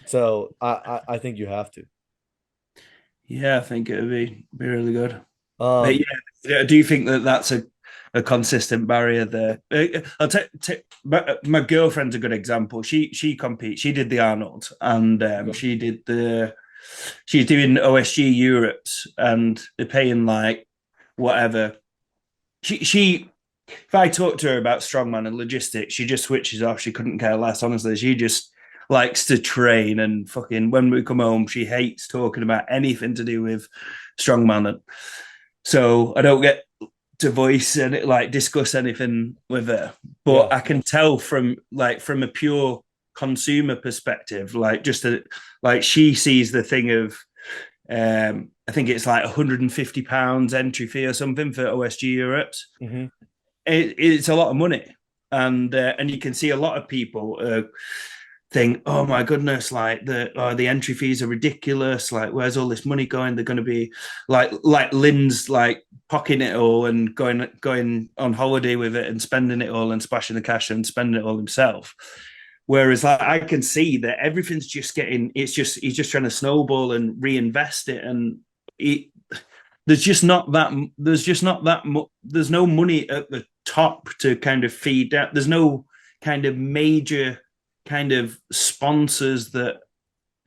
So I think you have to. Yeah, I think it would be really good. But Um, yeah, do you think that that's a consistent barrier there? I'll take my girlfriend's a good example. She competes. She did the Arnold, and she's doing OSG Europes, and they're paying like whatever. She if I talk to her about strongman and logistics, she just switches off. She couldn't care less. Honestly, she just likes to train and fucking. When we come home, she hates talking about anything to do with strongman. And so I don't get to voice and like discuss anything with her. But yeah. I can tell from a pure consumer perspective, like like she sees the thing of I think it's like £150 entry fee or something for OSG Europes. Hmm. It's a lot of money, and you can see a lot of people think, "Oh my goodness, like the entry fees are ridiculous. Like, where's all this money going? They're going to be like Lynn's like pocketing it all and going on holiday with it and spending it all and splashing the cash and spending it all himself." Whereas like, I can see that everything's just getting, it's just, he's just trying to snowball and reinvest it. And it, there's just not that much, there's no money at the top to kind of feed that. There's no kind of major kind of sponsors that,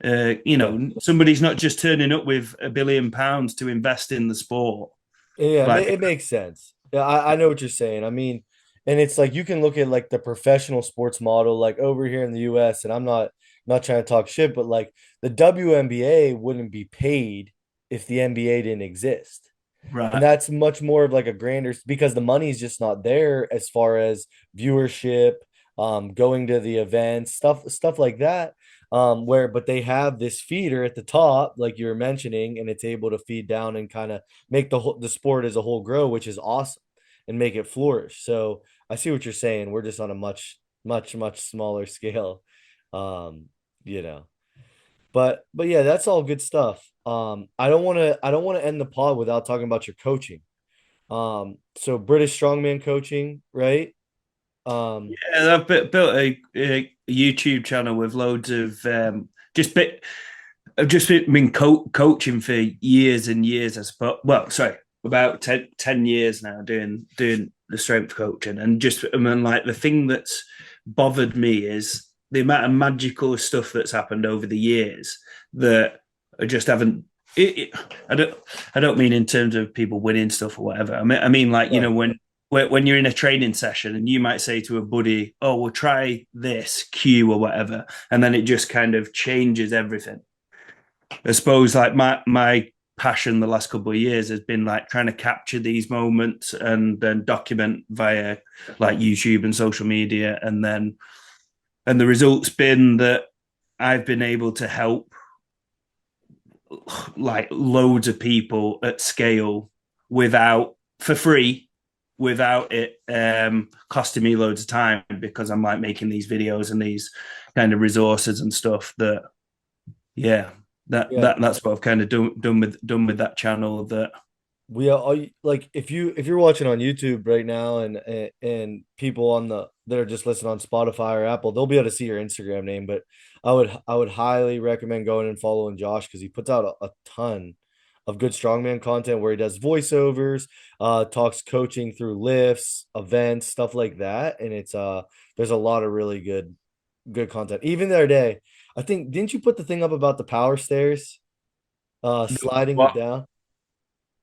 Yeah. somebody's not just turning up with £1 billion to invest in the sport. Yeah, Like, it makes sense. Yeah, I know what you're saying. I mean, and it's like you can look at like the professional sports model, like over here in the US, and I'm not trying to talk shit, but like the WNBA wouldn't be paid if the NBA didn't exist. And right. that's much more of like a grander because the money is just not there as far as viewership, going to the events, stuff like that. Where but they have this feeder at the top, like you were mentioning, and it's able to feed down and kind of make the sport as a whole grow, which is awesome, and make it flourish. So I see what you're saying. We're just on a much smaller scale, um, you know. But yeah, that's all good stuff. I don't want to end the pod without talking about your coaching. So British Strongman coaching, right? Um, Yeah, built a YouTube channel with loads of just bit. I've just been coaching for years and years. I suppose. Well, sorry, about 10 years now doing the strength coaching, and just I mean, like the thing that's bothered me is the amount of magical stuff that's happened over the years that I just haven't. It, I don't. I don't mean in terms of people winning stuff or whatever. I mean like right. when you're in a training session and you might say to a buddy, "Oh, we'll try this cue or whatever," and then it just kind of changes everything. I suppose like my passion the last couple of years has been like trying to capture these moments and then document via like YouTube and social media, and the results been that I've been able to help like loads of people at scale without for free without it costing me loads of time because I'm like making these videos and these kind of resources and stuff that yeah Yeah, that's what I've kind of done with that channel that we are like if you're watching on YouTube right now and people on the that are just listening on Spotify or Apple, they'll be able to see your Instagram name. But I would highly recommend going and following Josh because he puts out a ton of good strongman content where he does voiceovers, talks coaching through lifts, events, stuff like that. And it's there's a lot of really good content. Even the other day, I think didn't you put the thing up about the power stairs, sliding it what down?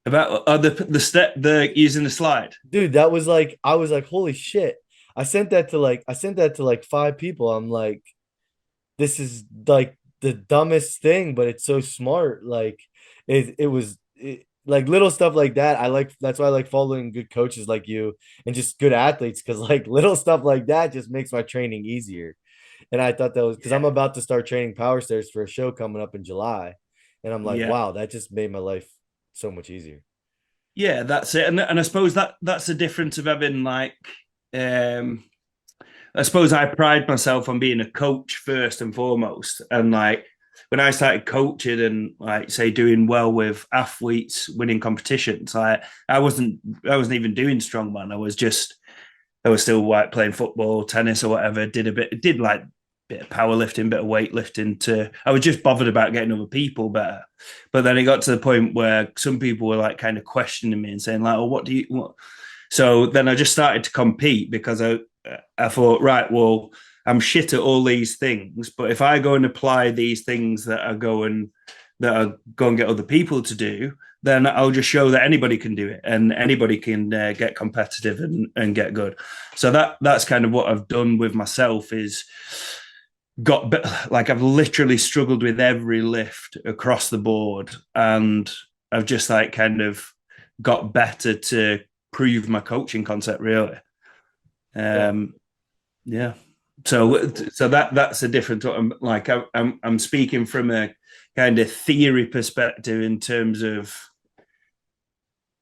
about the step the using the slide. Dude, that was like I was like, holy shit. I sent that to like five people. I'm like, this is like the dumbest thing, but it's so smart. Like like little stuff like that. That's why I like following good coaches like you and just good athletes because like little stuff like that just makes my training easier. And I thought that was because I'm Yeah, about to start training power stairs for a show coming up in July. And I'm like, yeah, wow, that just made my life so much easier. yeah, that's it. And I suppose that's the difference of having like um I suppose I pride myself on being a coach first and foremost, and like when I started coaching and like say doing well with athletes winning competitions, I wasn't even doing strongman. I was still like playing football, tennis, or whatever. Did like bit of powerlifting, bit of weightlifting. I was just bothered about getting other people better. But then it got to the point where some people were like kind of questioning me and saying like, "Oh, what do you what?" So then I just started to compete because I thought, right, well, I'm shit at all these things, but if I go and apply these things that I go and get other people to do, then I'll just show that anybody can do it and anybody can get competitive and get good. So that's kind of what I've done with myself is got like I've literally struggled with every lift across the board, and I've just like kind of got better to prove my coaching concept really. Yeah. Yeah. So that's a different. I'm speaking from a kind of theory perspective in terms of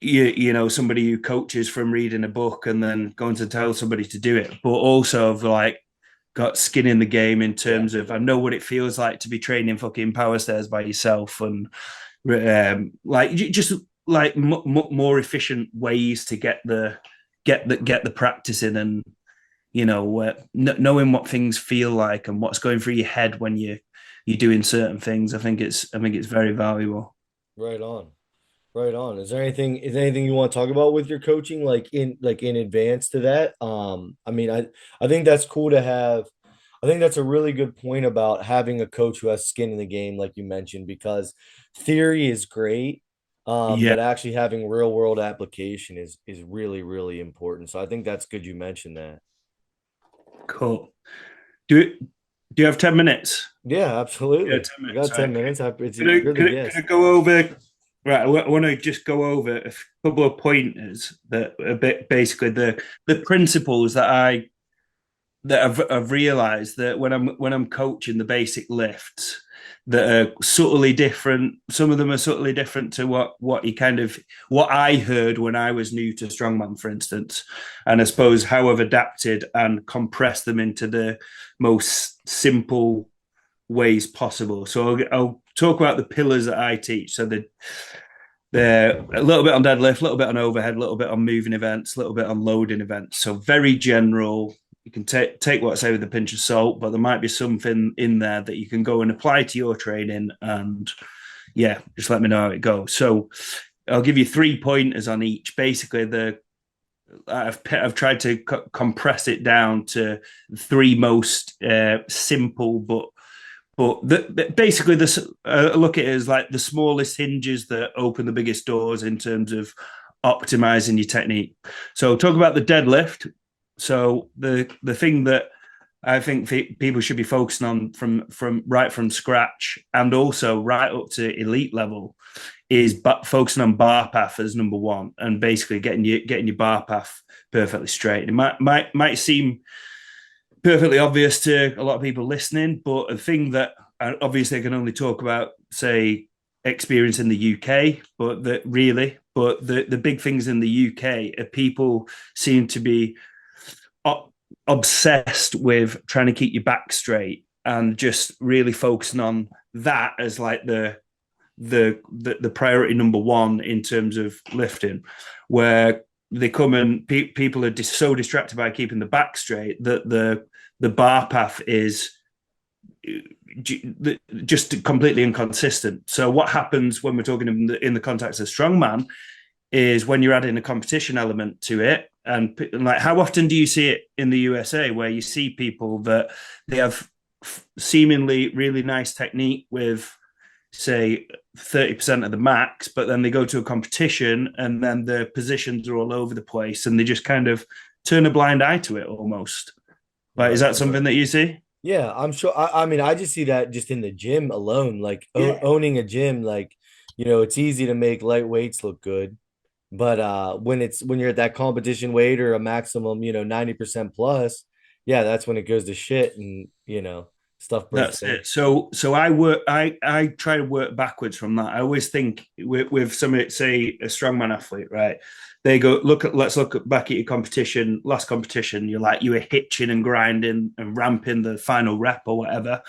you know somebody who coaches from reading a book and then going to tell somebody to do it, but also of like got skin in the game in Yeah. terms of I know what it feels like to be training fucking power stairs by yourself and like just like more efficient ways to get the practice in and you know knowing what things feel like and what's going through your head when you're doing certain things. I think it's very valuable. Right on. Right on. Is there anything you want to talk about with your coaching, like in advance to that? I mean, I think that's cool to have. I think that's a really good point about having a coach who has skin in the game, like you mentioned, because theory is great, Yeah, but actually having real world application is really, really important. So I think that's good you mentioned that. cool. Do you have 10 minutes? Yeah, Yeah, absolutely. 10 You minutes. got All right. 10 minutes. It's Could I, you're the could I, could I guest. go over? Right, I want to just go over a couple of pointers that a bit basically the principles that I've realized that when I'm coaching the basic lifts that are subtly different. Some of them are subtly different to what you kind of what I heard when I was new to strongman, for instance, and I suppose how I've adapted and compressed them into the most simple ways possible. So I'll talk about the pillars that I teach. So they're a little bit on deadlift, a little bit on overhead, a little bit on moving events, a little bit on loading events. So very general. You can take what I say with a pinch of salt, but there might be something in there that you can go and apply to your training. And yeah, just let me know how it goes. So I'll give you 3 pointers on each. Basically, I've tried to compress it down to three most simple but basically, this look at it as like the smallest hinges that open the biggest doors in terms of optimizing your technique. So, talk about the deadlift. So, the thing that I think people should be focusing on from scratch and also right up to elite level is focusing on bar path as number one, and basically getting your bar path perfectly straight. It might seem perfectly obvious to a lot of people listening, but a thing that obviously I can only talk about, say, experience in the UK, but the big things in the UK are people seem to be obsessed with trying to keep your back straight and just really focusing on that as like the priority number one in terms of lifting, where they come and people are so distracted by keeping the back straight that the bar path is just completely inconsistent. So what happens when we're talking in the context of strongman is when you're adding a competition element to it, and like how often do you see it in the USA where you see people that they have seemingly really nice technique with say 30% of the max, but then they go to a competition and then the positions are all over the place and they just kind of turn a blind eye to it almost. Like, is Right. that something that you see? Yeah, I'm sure. I mean, I just see that just in the gym alone, like Yeah. owning a gym, it's easy to make light weights look good, but when you're at that competition weight or a maximum, 90% plus, yeah, that's when it goes to shit, and stuff breaks That's down. it. So I try to work backwards from that. I always think with somebody, say a strongman athlete, right? They go, let's look back at your competition, last competition. You were hitching and grinding and ramping the final rep or whatever.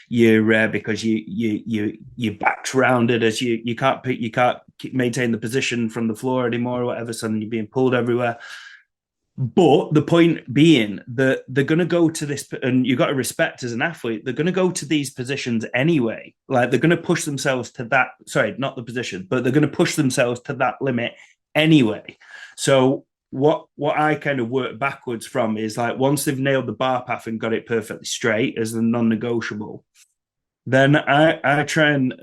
You're because you back's rounded as you can't maintain the position from the floor anymore or whatever. So then you're being pulled everywhere. But the point being that they're going to go to this, and you've got to respect as an athlete, they're going to go to these positions anyway. Like they're going to push themselves to that, sorry, not the position, but they're going to push themselves to that limit anyway. So what I kind of work backwards from is like once they've nailed the bar path and got it perfectly straight as the non-negotiable, then I try and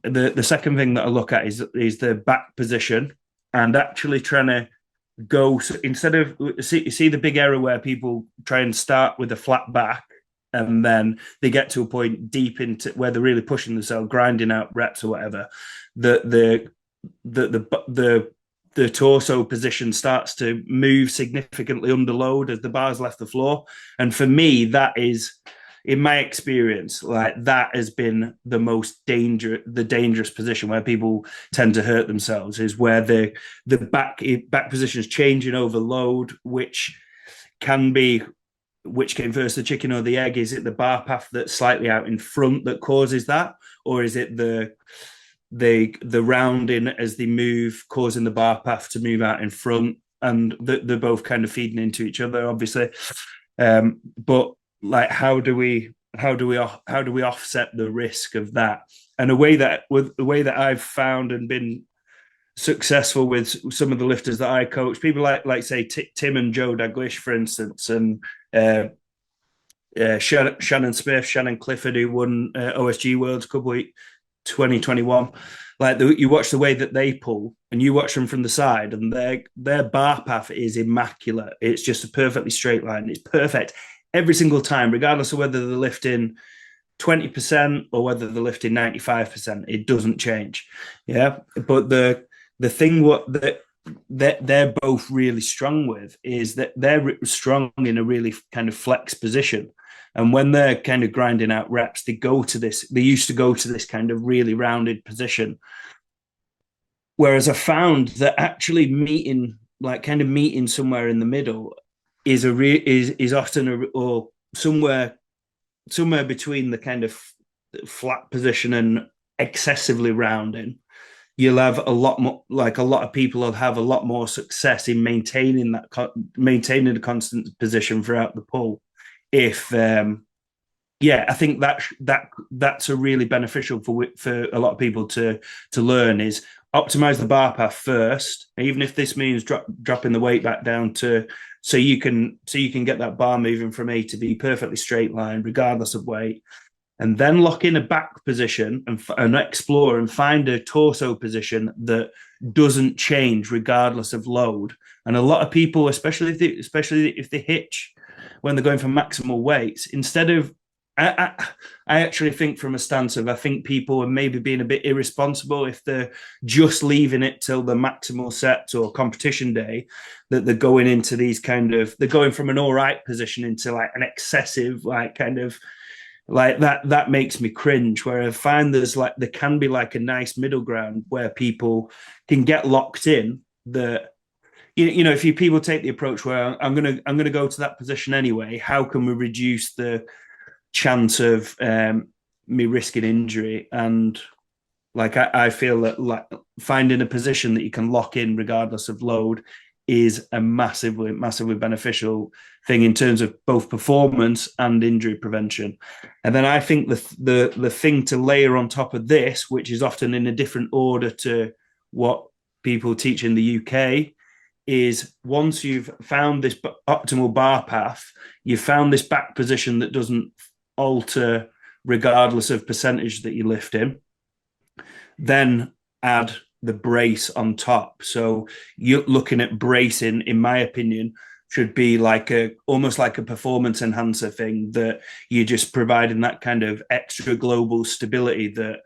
the second thing that I look at is the back position and actually trying to go instead of see the big error where people try and start with a flat back and then they get to a point deep into where they're really pushing themselves, grinding out reps or whatever. The torso position starts to move significantly under load as the bars left the floor, and for me that is, in my experience, like that has been the most dangerous position where people tend to hurt themselves is where the back position is changing over load, which can be which came first, the chicken or the egg? Is it the bar path that's slightly out in front that causes that, or is it the rounding as they move causing the bar path to move out in front? And they're both kind of feeding into each other, obviously. But like how do we offset the risk of that? And a way that I've found and been successful with some of the lifters that I coach, people like say Tim and Joe Daglish, for instance, and Shannon Smith, Shannon Clifford, who won OSG Worlds Cup Week 2021. Like you watch the way that they pull, and you watch them from the side, and their bar path is immaculate. It's just a perfectly straight line. It's perfect every single time, regardless of whether they're lifting 20% or whether they're lifting 95%. It doesn't change. Yeah. But the thing that they're both really strong with is that they're strong in a really kind of flex position. And when they're kind of grinding out reps, they used to go to this kind of really rounded position. Whereas I found that actually meeting somewhere in the middle is often or somewhere between the kind of flat position and excessively rounding. You'll have a lot more, like a lot of people will have a lot more success in maintaining a constant position throughout the pull. If I think that's a really beneficial for a lot of people to learn is optimize the bar path first, even if this means dropping the weight back down to so you can get that bar moving from A to B perfectly straight line regardless of weight, and then lock in a back position and explore and find a torso position that doesn't change regardless of load. And a lot of people, especially if they hitch when they're going for maximal weights, instead of I actually think from a stance of I think people are maybe being a bit irresponsible if they're just leaving it till the maximal set or competition day, that they're going into these they're going from an all right position into like an excessive kind of like that makes me cringe. Where I find there can be like a nice middle ground where people can get locked in. That if people take the approach where I'm gonna go to that position anyway, how can we reduce the chance of me risking injury? And like I feel that like finding a position that you can lock in regardless of load is a massively beneficial thing in terms of both performance and injury prevention. And then I think the thing to layer on top of this, which is often in a different order to what people teach in the UK, is once you've found this optimal bar path, you've found this back position that doesn't alter regardless of percentage that you lift in, then add the brace on top. So you're looking at bracing, in my opinion, should be almost like a performance enhancer thing, that you're just providing that kind of extra global stability that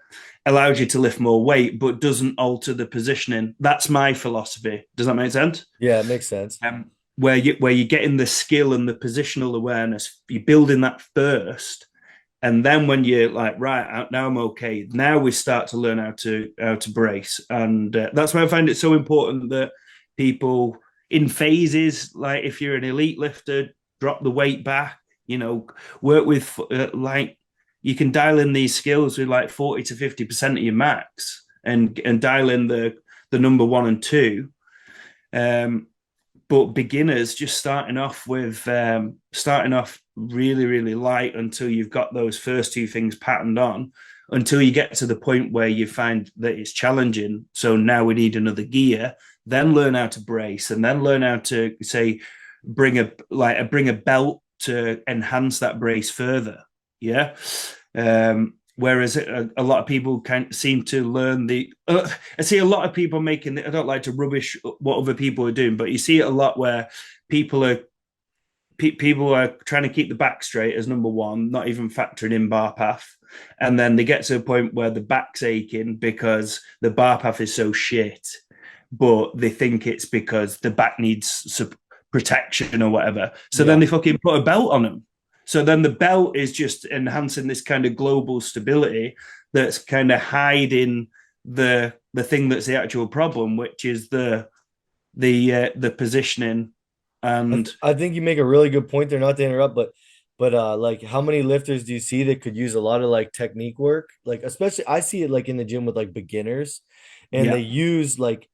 allows you to lift more weight but doesn't alter the positioning. That's my philosophy. Does that make sense? Yeah, it makes sense. Where you're getting the skill and the positional awareness, you're building that first, And then when you're like, right, now I'm okay. Now we start to learn how to brace, and that's why I find it so important that people in phases, like if you're an elite lifter, drop the weight back. Work with like you can dial in these skills with like 40 to 50% of your max, and dial in the number one and two. But beginners just starting off really, really light until you've got those first two things patterned on, until you get to the point where you find that it's challenging. So now we need another gear, then learn how to brace, and then learn how to say bring a belt to enhance that brace further. Yeah. Whereas a lot of people can't seem to learn I see a lot of people making, I don't like to rubbish what other people are doing, but you see it a lot where people are trying to keep the back straight as number one, not even factoring in bar path. And then they get to a point where the back's aching because the bar path is so shit, but they think it's because the back needs protection or whatever. So then they fucking put a belt on them. So then the belt is just enhancing this kind of global stability that's kind of hiding the thing that's the actual problem, which is the positioning. And I think you make a really good point there, not to interrupt, but like how many lifters do you see that could use a lot of like technique work? Like especially I see it like in the gym with like beginners, and they use like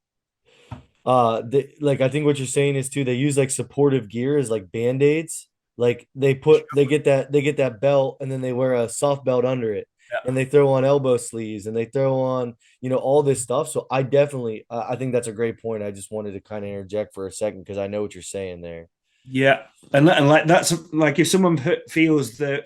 like I think what you're saying is too, they use like supportive gear as like band-aids. Like they get that belt, and then they wear a soft belt under it, and they throw on elbow sleeves, and they throw on, all this stuff. So I definitely, I think that's a great point. I just wanted to kind of interject for a second because I know what you're saying there. Yeah, and like that's like if someone feels their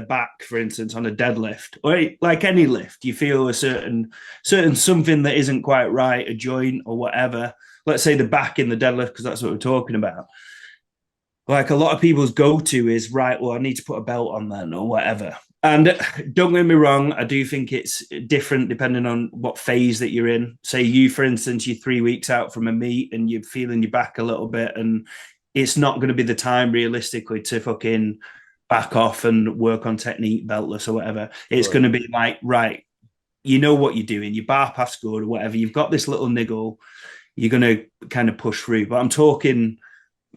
back, for instance, on a deadlift, or like any lift, you feel a certain something that isn't quite right, a joint or whatever. Let's say the back in the deadlift, because that's what we're talking about. Like a lot of people's go-to is, right, well, I need to put a belt on then or whatever. And don't get me wrong, I do think it's different depending on what phase that you're in. Say you, for instance, you're 3 weeks out from a meet and you're feeling your back a little bit, and it's not going to be the time realistically to fucking back off and work on technique, beltless or whatever. It's going to be like, right, you know what you're doing, your bar path's good or whatever. You've got this little niggle, you're going to kind of push through. But I'm talking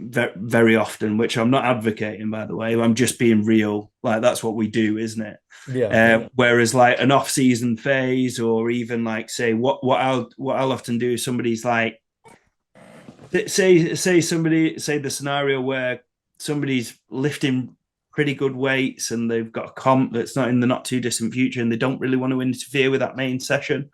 very often, which I'm not advocating, by the way. I'm just being real. Like that's what we do, isn't it? Yeah. Whereas like an off-season phase, or even like say what I'll often do is somebody's like, say the scenario where somebody's lifting pretty good weights and they've got a comp that's not in the not too distant future, and they don't really want to interfere with that main session.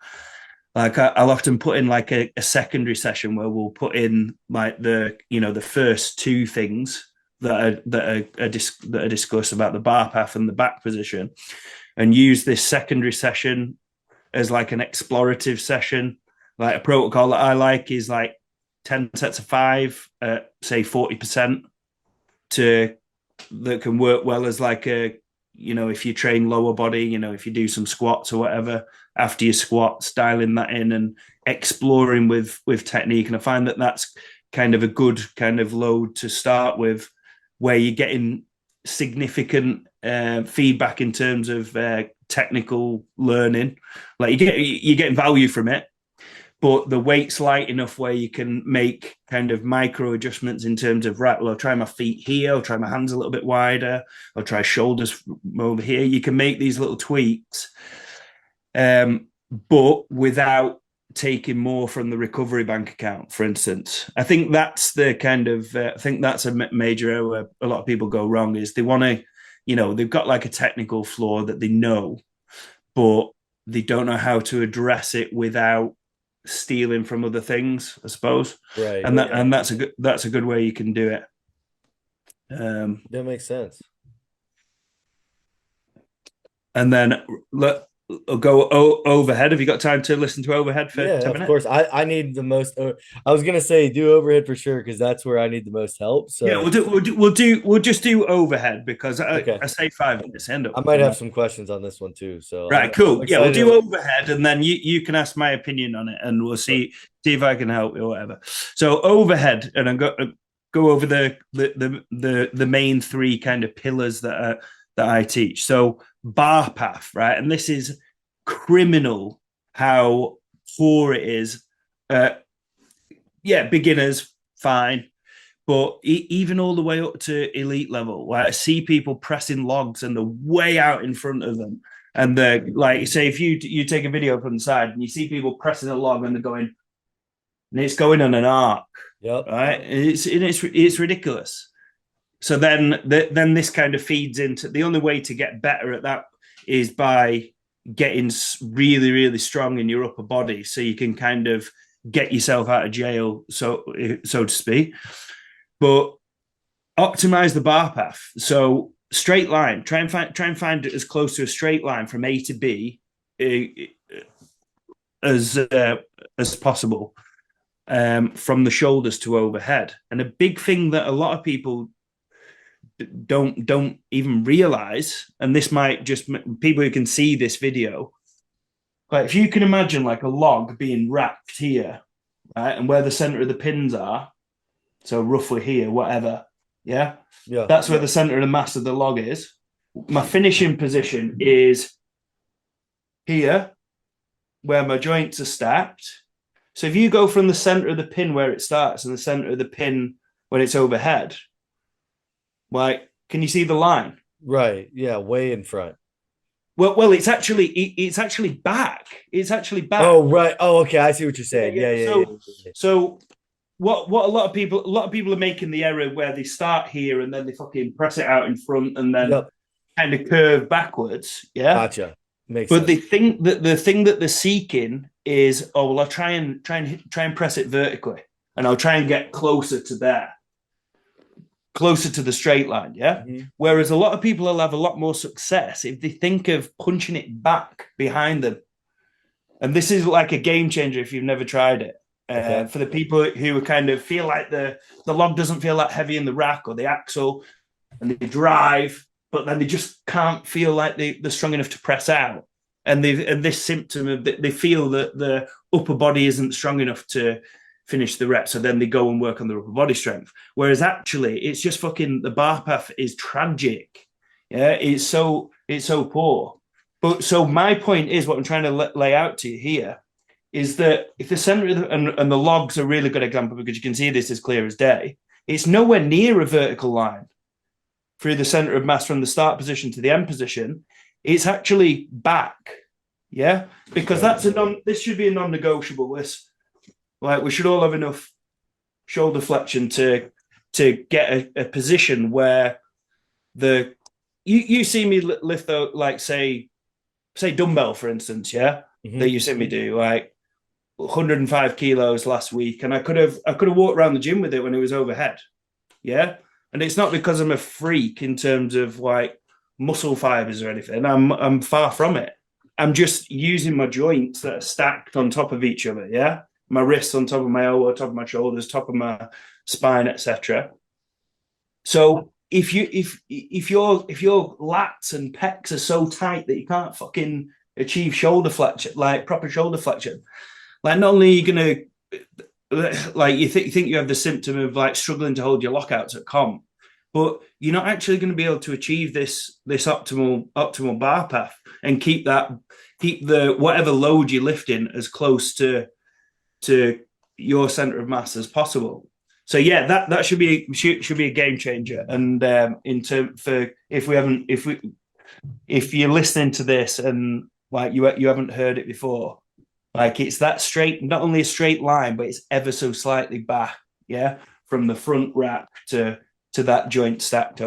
Like I'll often put in like a secondary session where we'll put in like the first two things that are discussed about the bar path and the back position, and use this secondary session as like an explorative session. Like a protocol that I like is like 10 sets of 5 at say 40% that can work well as like a, if you train lower body, if you do some squats or whatever, after your squats, dialing that in and exploring with technique. And I find that that's kind of a good kind of load to start with, where you're getting significant feedback in terms of technical learning. Like you're getting value from it, but the weight's light enough where you can make kind of micro adjustments in terms of, right, well, I'll try my feet here, I'll try my hands a little bit wider, I'll try shoulders over here. You can make these little tweaks, but without taking more from the recovery bank account, for instance. I think that's the kind of, I think that's a major area where a lot of people go wrong, is they want to, they've got like a technical flaw that they know, but they don't know how to address it without stealing from other things, I suppose. Right. And that's a good way you can do it. That makes sense. And then I'll go overhead. Have you got time to listen to overhead for 10 minutes? Of course. I need the most. I was gonna say do overhead for sure, because that's where I need the most help. So yeah, we'll just do overhead, because I say 5 minutes. End up. I might have some questions on this one too. So right, cool. Yeah, we'll do overhead, and then you can ask my opinion on it, and we'll see if I can help you or whatever. So overhead, and I'm going to go over the main 3 kind of pillars that I teach. So bar path, right? And this is criminal how poor it is. Beginners, fine. But even all the way up to elite level, like I see people pressing logs and they're way out in front of them. And they're like, say, if you take a video from the side and you see people pressing a log and they're going, and it's going on an arc, Yep. right? It's ridiculous. So then this kind of feeds into the only way to get better at that is by getting really, really strong in your upper body, so you can kind of get yourself out of jail, so to speak. But optimize the bar path. So straight line. Try and find it as close to a straight line from A to B as possible, from the shoulders to overhead. And a big thing that a lot of people don't even realize, and this might just people who can see this video, like if you can imagine like a log being wrapped here, right, and where the center of the pins are, so roughly here, whatever, yeah, that's where the center of the mass of the log is. My finishing position is here, where my joints are stacked. So if you go from the center of the pin where it starts and the center of the pin when it's overhead, like, can you see the line? Right. Yeah. Way in front. Well, it's actually back. It's actually back. Oh, right. Oh, okay. I see what you're saying. Yeah. So what a lot of people are making the error where they start here and then they fucking press it out in front and then kind of curve backwards. Yeah. Gotcha. Makes but sense. they think that the thing that they're seeking is, oh well, I'll try and press it vertically, and I'll try and get closer to there, closer to the straight line, yeah? Mm-hmm. Whereas a lot of people will have a lot more success if they think of punching it back behind them. And this is like a game changer if you've never tried it. For the people who kind of feel like the log doesn't feel that heavy in the rack or the axle, and they drive, but then they just can't feel like they're strong enough to press out. And this symptom of they feel that the upper body isn't strong enough to finish the rep, so then they go and work on their upper body strength. Whereas actually, it's just fucking the bar path is tragic. Yeah, it's so poor. But so my point is, what I'm trying to lay out to you here is that if the center of and the log's a really good example because you can see this as clear as day. It's nowhere near a vertical line through the center of mass from the start position to the end position. It's actually back. Yeah, because this should be a non-negotiable. Like we should all have enough shoulder flexion to get a position where you see me lift though, like say dumbbell for instance, yeah, that you see me do like 105 kilos last week, and I could have walked around the gym with it when it was overhead, yeah. And it's not because I'm a freak in terms of like muscle fibers or anything. I'm far from it. I'm just using my joints that are stacked on top of each other, yeah. My wrists on top of my elbow, top of my shoulders, top of my spine, etc. So if your lats and pecs are so tight that you can't fucking achieve shoulder flexion, like proper shoulder flexion, like not only are you gonna like you think you have the symptom of like struggling to hold your lockouts at comp, but you're not actually going to be able to achieve this optimal bar path and keep the whatever load you're lifting as close to your center of mass as possible. So yeah, that should be a game changer. And if you're listening to this and like you haven't heard it before, like it's that straight, not only a straight line, but it's ever so slightly back, yeah, from the front rack to that joint stack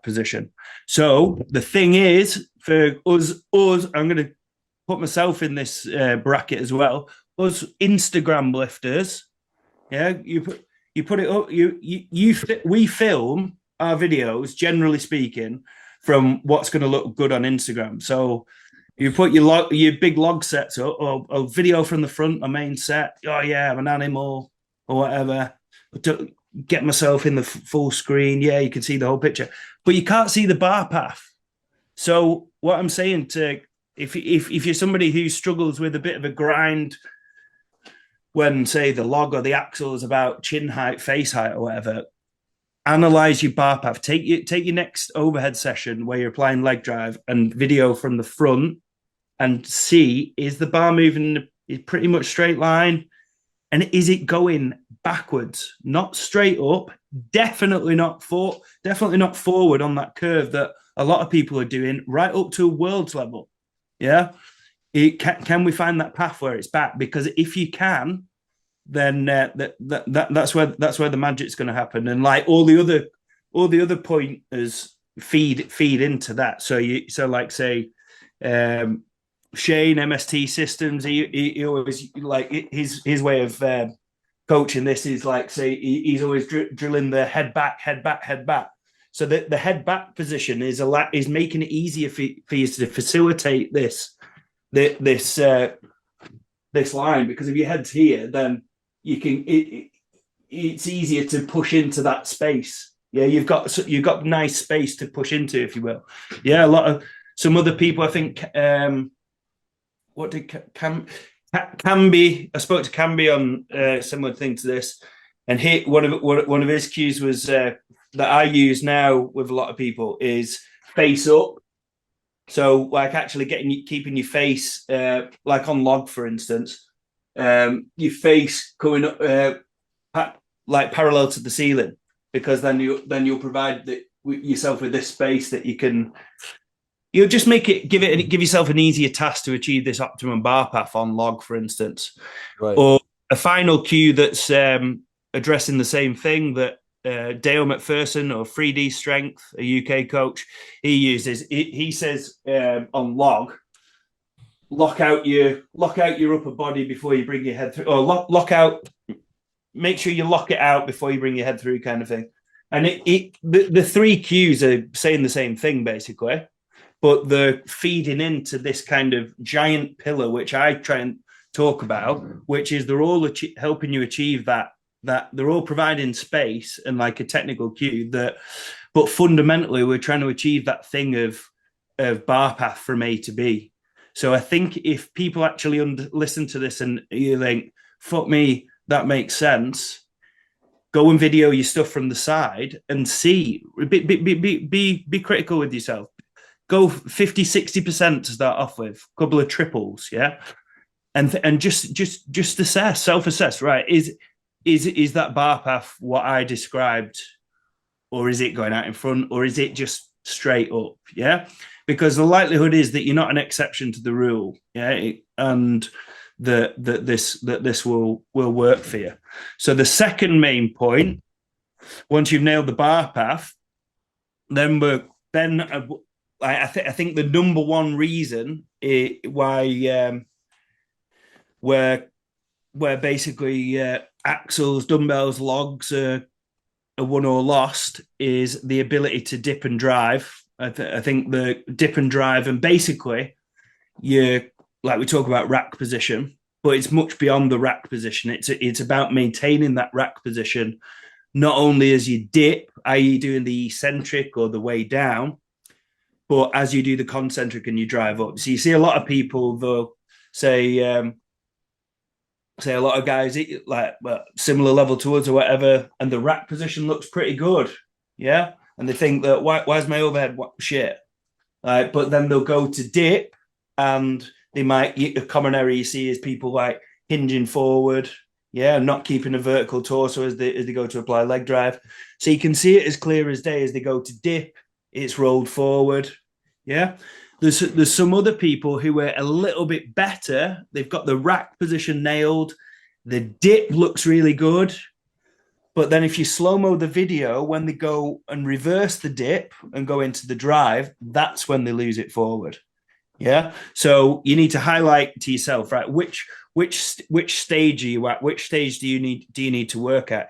position. So the thing is, for us, I'm going to put myself in this bracket as well. Us Instagram lifters, yeah, you put it up. We film our videos, generally speaking, from what's going to look good on Instagram. So you put your big log sets up, or a video from the front, a main set. Oh yeah, I'm an animal or whatever. To get myself in the full screen, yeah, you can see the whole picture, but you can't see the bar path. So what I'm saying to if you're somebody who struggles with a bit of a grind when, say, the log or the axle is about chin height, face height, or whatever, analyze your bar path. Take your next overhead session where you're applying leg drive and video from the front and see, is the bar moving in pretty much straight line? And is it going backwards, not straight up? Definitely not forward on that curve that a lot of people are doing, right up to a world's level. Yeah. Can we find that path where it's back? Because if you can, then that's where the magic's going to happen. And like all the other pointers feed into that. So like say Shane MST Systems, he always like his way of coaching this is like say he's always drilling the head back. So the head back position is making it easier for you to facilitate this line, because if your head's here, then you can it's easier to push into that space. Yeah, you've got nice space to push into, if you will. Yeah, some other people, I think. What did Camby? I spoke to Camby on a similar thing to this, and one of his cues was that I use now with a lot of people is face up. So like actually keeping your face like on log, for instance, your face going up like parallel to the ceiling, because then you'll provide yourself with this space that you'll just give yourself an easier task to achieve this optimum bar path on log, for instance. Right. Or a final cue that's addressing the same thing that Dale McPherson or 3D Strength, a UK coach, he uses. He says on log, lock out your upper body before you bring your head through, or lock out. Make sure you lock it out before you bring your head through, kind of thing. And the three cues are saying the same thing basically, but they're feeding into this kind of giant pillar, which I try and talk about, which is they're all helping you achieve that they're all providing space and like a technical cue but fundamentally we're trying to achieve that thing of bar path from A to B. So I think if people actually listen to this and you think, fuck me, that makes sense, go and video your stuff from the side and see, be critical with yourself. Go 50-60% to start off with, a couple of triples, yeah, and just assess, self-assess. Right, is that bar path what I described, or is it going out in front, or is it just straight up? Yeah, because the likelihood is that you're not an exception to the rule. Yeah, and that this will work for you. So the second main point, once you've nailed the bar path, I think the number one reason why where basically axles, dumbbells, logs are won or lost is the ability to dip and drive. I think the dip and drive, and basically like we talk about rack position, but it's much beyond the rack position. It's about maintaining that rack position, not only as you dip, i.e. doing the eccentric or the way down, but as you do the concentric and you drive up. So you see a lot of people, they'll say a lot of guys like similar level to us or whatever, and the rack position looks pretty good, yeah, and they think that why's my overhead shit, but then they'll go to dip, and they might, a common error you see is people like hinging forward, yeah, not keeping a vertical torso as they go to apply leg drive. So you can see it as clear as day. As they go to dip, it's rolled forward. Yeah. There's some other people who are a little bit better. They've got the rack position nailed. The dip looks really good. But then if you slow-mo the video, when they go and reverse the dip and go into the drive, that's when they lose it forward. Yeah. So you need to highlight to yourself, right? Which stage are you at? Which stage do you need to work at?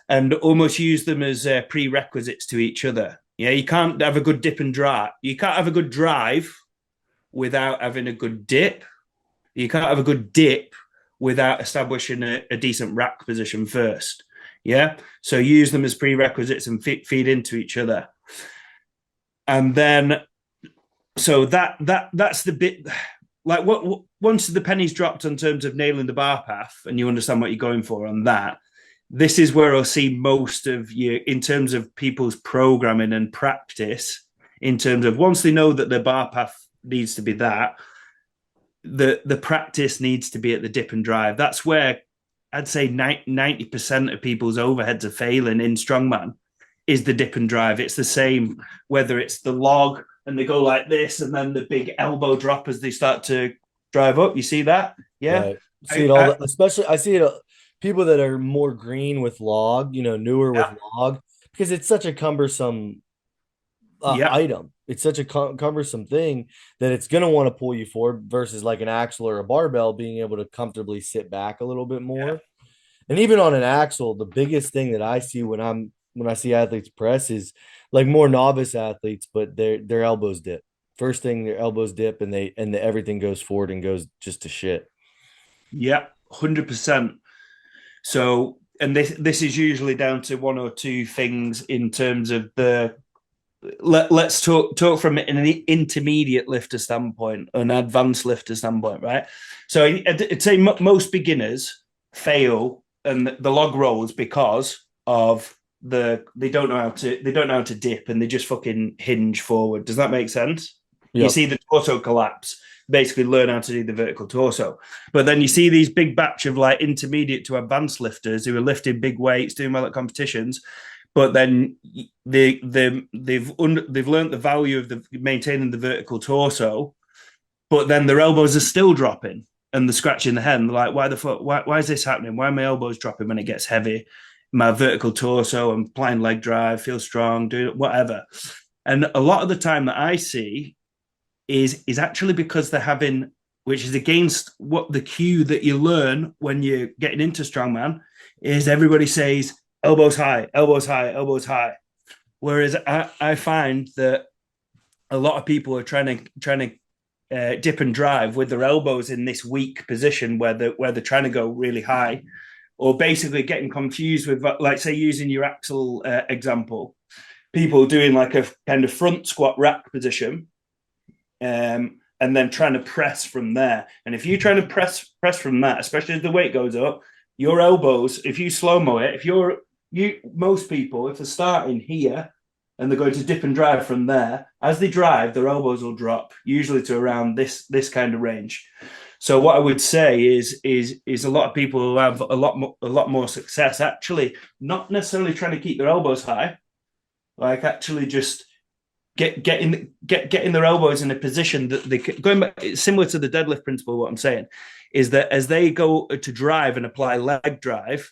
And almost use them as prerequisites to each other. Yeah, you can't have a good dip and drive. You can't have a good drive without having a good dip. You can't have a good dip without establishing a decent rack position first. Yeah, so use them as prerequisites and feed into each other. And then, so that's the bit. Like once the penny's dropped in terms of nailing the bar path, and you understand what you're going for on that, this is where I'll see most of you in terms of people's programming and practice. In terms of once they know that their bar path needs to be that, the practice needs to be at the dip and drive. That's where I'd say 90% of people's overheads are failing in strongman is the dip and drive. It's the same whether it's the log and they go like this and then the big elbow drop as they start to drive up. You see that? Yeah. Right. See it all, especially I see it people that are more green with log, newer with Yeah. log, because it's such a cumbersome Yeah. item. It's such a cumbersome thing that it's going to want to pull you forward versus like an axle or a barbell being able to comfortably sit back a little bit more. And even on an axle, the biggest thing that I see when I see athletes press is like more novice athletes, but their elbows dip. First thing, their elbows dip and everything goes forward and goes just to shit. Yeah. 100%. So, and this is usually down to one or two things in terms of the. Let's talk from an intermediate lifter standpoint, an advanced lifter standpoint, right? So I'd say most beginners fail and the log rolls because of they don't know how to dip and they just fucking hinge forward. Does that make sense? Yep. You see the torso collapse, basically learn how to do the vertical torso. But then you see these big batch of like intermediate to advanced lifters who are lifting big weights, doing well at competitions, but then they've learned the value of maintaining the vertical torso, but then their elbows are still dropping and they're scratching the head. And they're like, why the fuck? Why is this happening? Why are my elbows dropping when it gets heavy? My vertical torso, I'm applying leg drive, feel strong, doing whatever. And a lot of the time that I see is actually because they're having, which is against what the cue that you learn when you're getting into strongman, is everybody says elbows high, elbows high, elbows high. Whereas I find that a lot of people are trying to dip and drive with their elbows in this weak position where they're trying to go really high, or basically getting confused with, like, say, using your axle example, people doing like a kind of front squat rack position, and then trying to press from there. And if you're trying to press from that, especially as the weight goes up, your elbows, if you slow-mo it, most people, if they're starting here and they're going to dip and drive from there, as they drive, their elbows will drop, usually to around this kind of range. So what I would say is a lot of people who have a lot more success actually not necessarily trying to keep their elbows high, like actually just getting their elbows in a position that they can, going back, similar to the deadlift principle. What I'm saying is that as they go to drive and apply leg drive,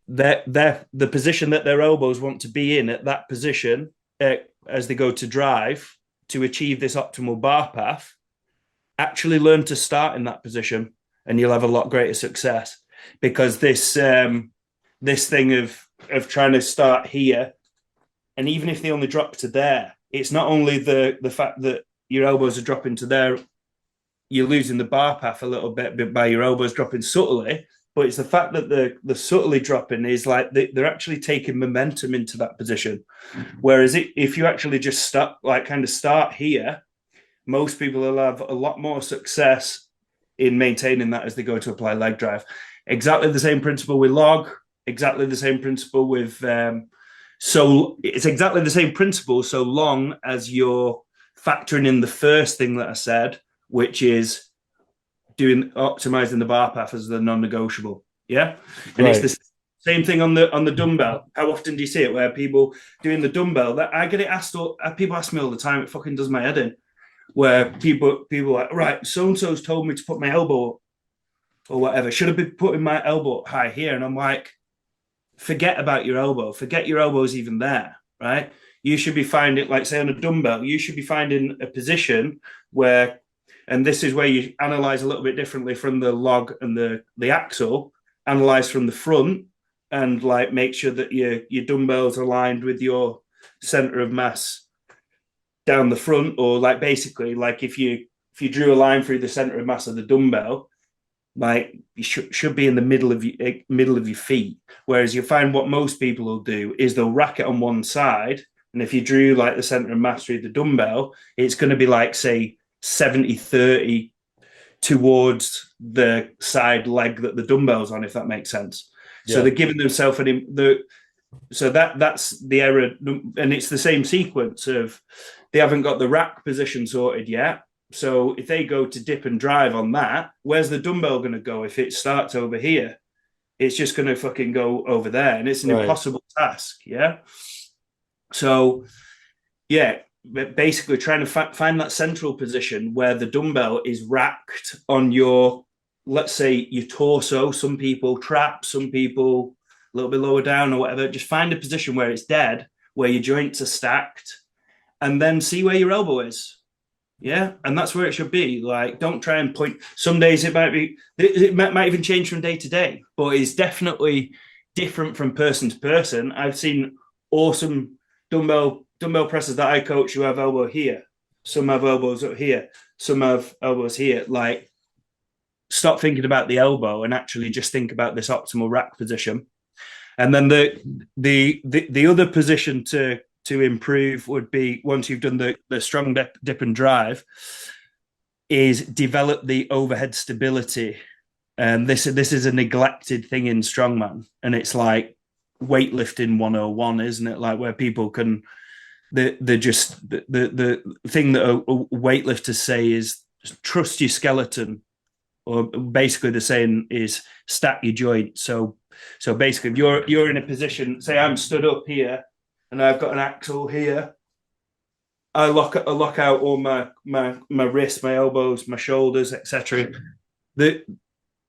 the position that their elbows want to be in at that position as they go to drive to achieve this optimal bar path, actually learn to start in that position and you'll have a lot greater success, because this thing of trying to start here, and even if they only drop to there, it's not only the fact that your elbows are dropping to there, you're losing the bar path a little bit by your elbows dropping subtly, but it's the fact that the subtly dropping is like they're actually taking momentum into that position. Whereas if you actually just start here, most people will have a lot more success in maintaining that as they go to apply leg drive. Exactly the same principle with log, exactly the same principle with so it's exactly the same principle so long as you're factoring in the first thing that I said, which is optimizing the bar path as the non-negotiable. Yeah. And right. It's the same thing on the dumbbell. How often do you see it where people doing the dumbbell, that I get it asked, people ask me all the time, it fucking does my head in, where people are like, right, so-and-so's told me to put my elbow or whatever. Should I be putting my elbow high here? And I'm like, forget about your elbow. Forget your elbow's even there, right? You should be finding, like say on a dumbbell, you should be finding a position where, and this is where you analyze a little bit differently from the log and the axle, analyze from the front and like make sure that your dumbbells are aligned with your center of mass down the front, or like basically like if you drew a line through the center of mass of the dumbbell, like you should be in the middle of your feet. Whereas you find what most people will do is they'll rack it on one side, and if you drew like the center of mass through the dumbbell, it's going to be like say 70-30 towards the side leg that the dumbbell's on, if that makes sense. So Yeah. they're giving themselves so that's the error, and it's the same sequence of they haven't got the rack position sorted yet. So if they go to dip and drive on that, where's the dumbbell going to go if it starts over here? It's just going to fucking go over there, and it's an Right. impossible task. Yeah. So yeah, basically trying to find that central position where the dumbbell is racked on your, let's say, your torso. Some people trap, some people a little bit lower down or whatever. Just find a position where it's dead, where your joints are stacked, and then see where your elbow is. Yeah, and that's where it should be. Like, don't try and point. Some days it might even change from day to day, but it's definitely different from person to person. I've seen awesome dumbbell presses that I coach who have elbow here. Some have elbows up here. Some have elbows here. Like, stop thinking about the elbow and actually just think about this optimal rack position. And then the other position to improve would be, once you've done the strong dip and drive, is develop the overhead stability. And this is a neglected thing in strongman, and it's like weightlifting 101, isn't it? Like, where people can the thing that weightlifters say is trust your skeleton, or basically the saying is stack your joint. So basically, if you're in a position, say I'm stood up here and I've got an axle here, I lock out all my wrists, my elbows, my shoulders, etc.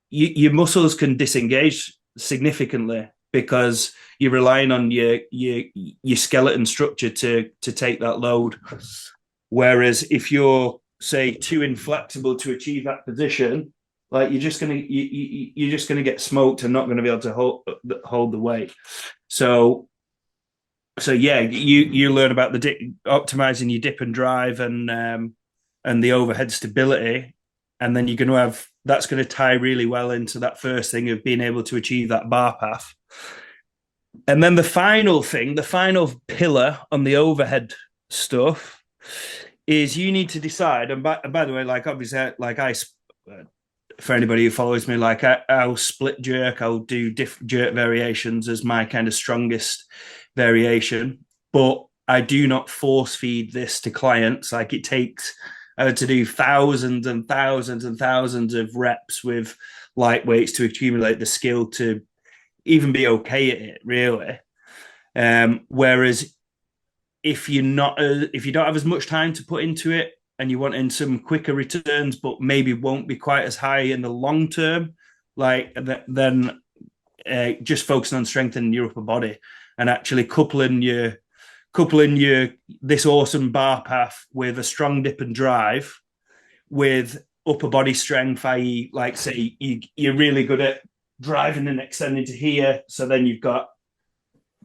Your muscles can disengage significantly because you're relying on your skeleton structure to take that load. Whereas if you're, say, too inflexible to achieve that position, like, you're just gonna get smoked and not gonna be able to hold the weight. So yeah, you learn about optimizing your dip and drive and the overhead stability, and then you're going to have, that's going to tie really well into that first thing of being able to achieve that bar path. And then the final pillar on the overhead stuff is you need to decide. And by the way, like, obviously, like, for anybody who follows me, like, I'll split jerk, I'll do different jerk variations as my kind of strongest variation, but I do not force feed this to clients. Like, it takes to do thousands and thousands and thousands of reps with lightweights to accumulate the skill to even be okay at it, really. Whereas if you don't have as much time to put into it, and you want in some quicker returns, but maybe won't be quite as high in the long term, like, then just focusing on strengthening your upper body and actually coupling your this awesome bar path with a strong dip and drive with upper body strength, i.e., like, say you're really good at driving and extending to here, so then you've got,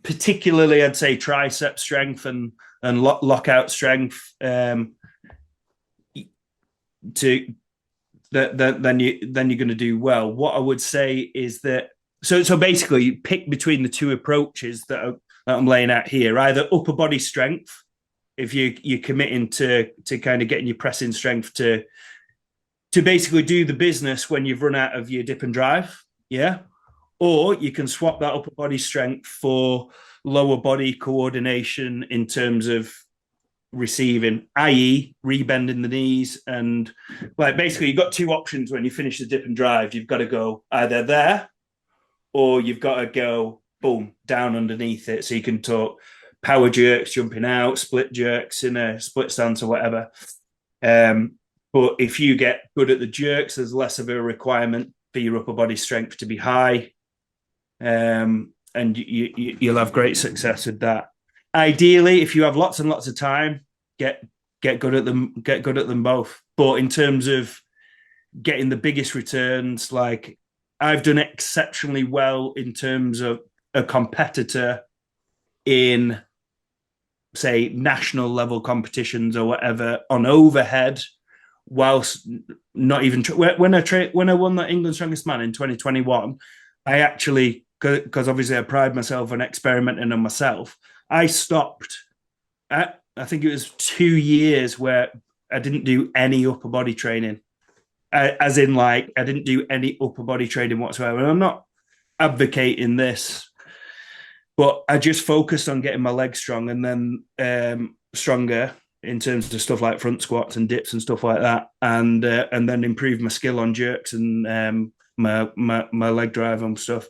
particularly, I'd say, tricep strength and lockout strength. Then you're going to do well. What I would say is that so basically you pick between the two approaches that I'm laying out here. Either upper body strength, if you're committing to kind of getting your pressing strength to basically do the business when you've run out of your dip and drive, yeah. Or you can swap that upper body strength for lower body coordination in terms of receiving, i.e., rebending the knees. And, like, basically, you've got two options when you finish the dip and drive. You've got to go either there, or you've got to go, boom, down underneath it. So you can talk power jerks, jumping out, split jerks in a split stance or whatever. But if you get good at the jerks, there's less of a requirement for your upper body strength to be high. And you'll have great success with that. Ideally, if you have lots and lots of time, get good at them. Get good at them both. But in terms of getting the biggest returns, like, I've done exceptionally well in terms of a competitor in, say, national level competitions or whatever on overhead, whilst not even when I won that England Strongest Man in 2021, I actually, because obviously I pride myself on experimenting on myself, I stopped at, I think it was 2 years where I didn't do any upper body training. As in, like, I didn't do any upper body training whatsoever. And advocating this, but I just focused on getting my legs strong and then stronger in terms of stuff like front squats and dips and stuff like that, and then improve my skill on jerks and my leg drive and stuff.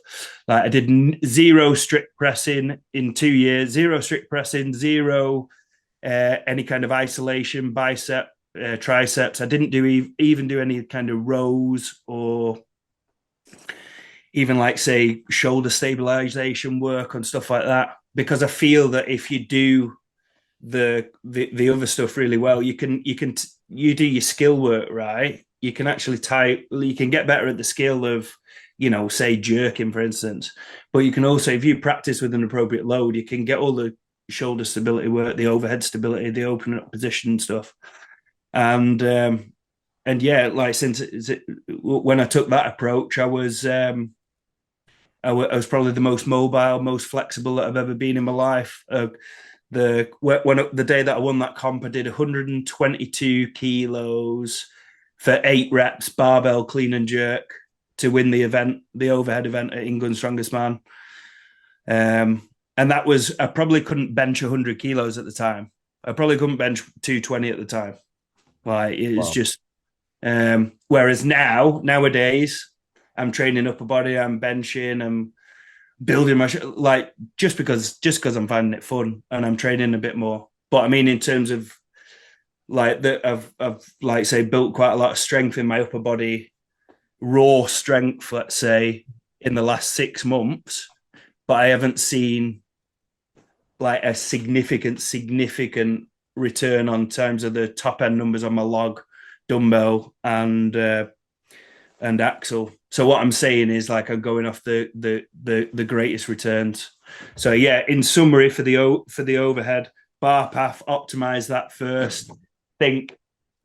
Like I did zero strict pressing in 2 years, zero strict pressing, zero any kind of isolation, bicep, triceps. I didn't even do any kind of rows or even like say shoulder stabilization work and stuff like that, because I feel that if you do the other stuff really well, you do your skill work right, you can actually you can get better at the skill of, say jerking for instance, but you can also, if you practice with an appropriate load, you can get all the shoulder stability work, the overhead stability, the opening up position stuff. And yeah, like when I took that approach, I was probably the most mobile, most flexible that I've ever been in my life. The day that I won that comp, I did 122 kilos for 8 reps, barbell clean and jerk, to win the event, the overhead event at England's Strongest Man. And that was, I probably couldn't bench 100 kilos at the time. I probably couldn't bench 220 at the time. Like it's just, whereas nowadays, I'm training upper body, I'm benching, I'm building my like just because I'm finding it fun and I'm training a bit more. But I mean, in terms of like I've like say built quite a lot of strength in my upper body, raw strength, let's say, in the last 6 months, but I haven't seen like a significant return on terms of the top end numbers on my log, dumbbell, and axle. So what I'm saying is like I'm going off the greatest returns. So yeah, in summary, for the overhead bar path, optimize that first. Think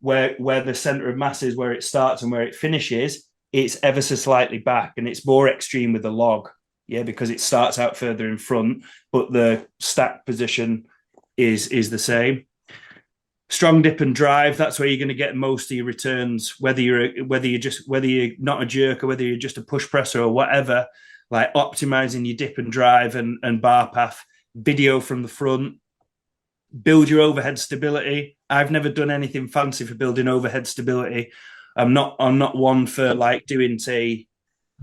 where the center of mass is, where it starts and where it finishes. It's ever so slightly back, and it's more extreme with the log. Yeah, because it starts out further in front, but the stack position is the same. Strong dip and drive, that's where you're going to get most of your returns, whether you're not a jerk or whether you're just a push presser or whatever. Like optimizing your dip and drive and bar path, video from the front, build your overhead stability. I've never done anything fancy for building overhead stability. I'm not one for like doing, say,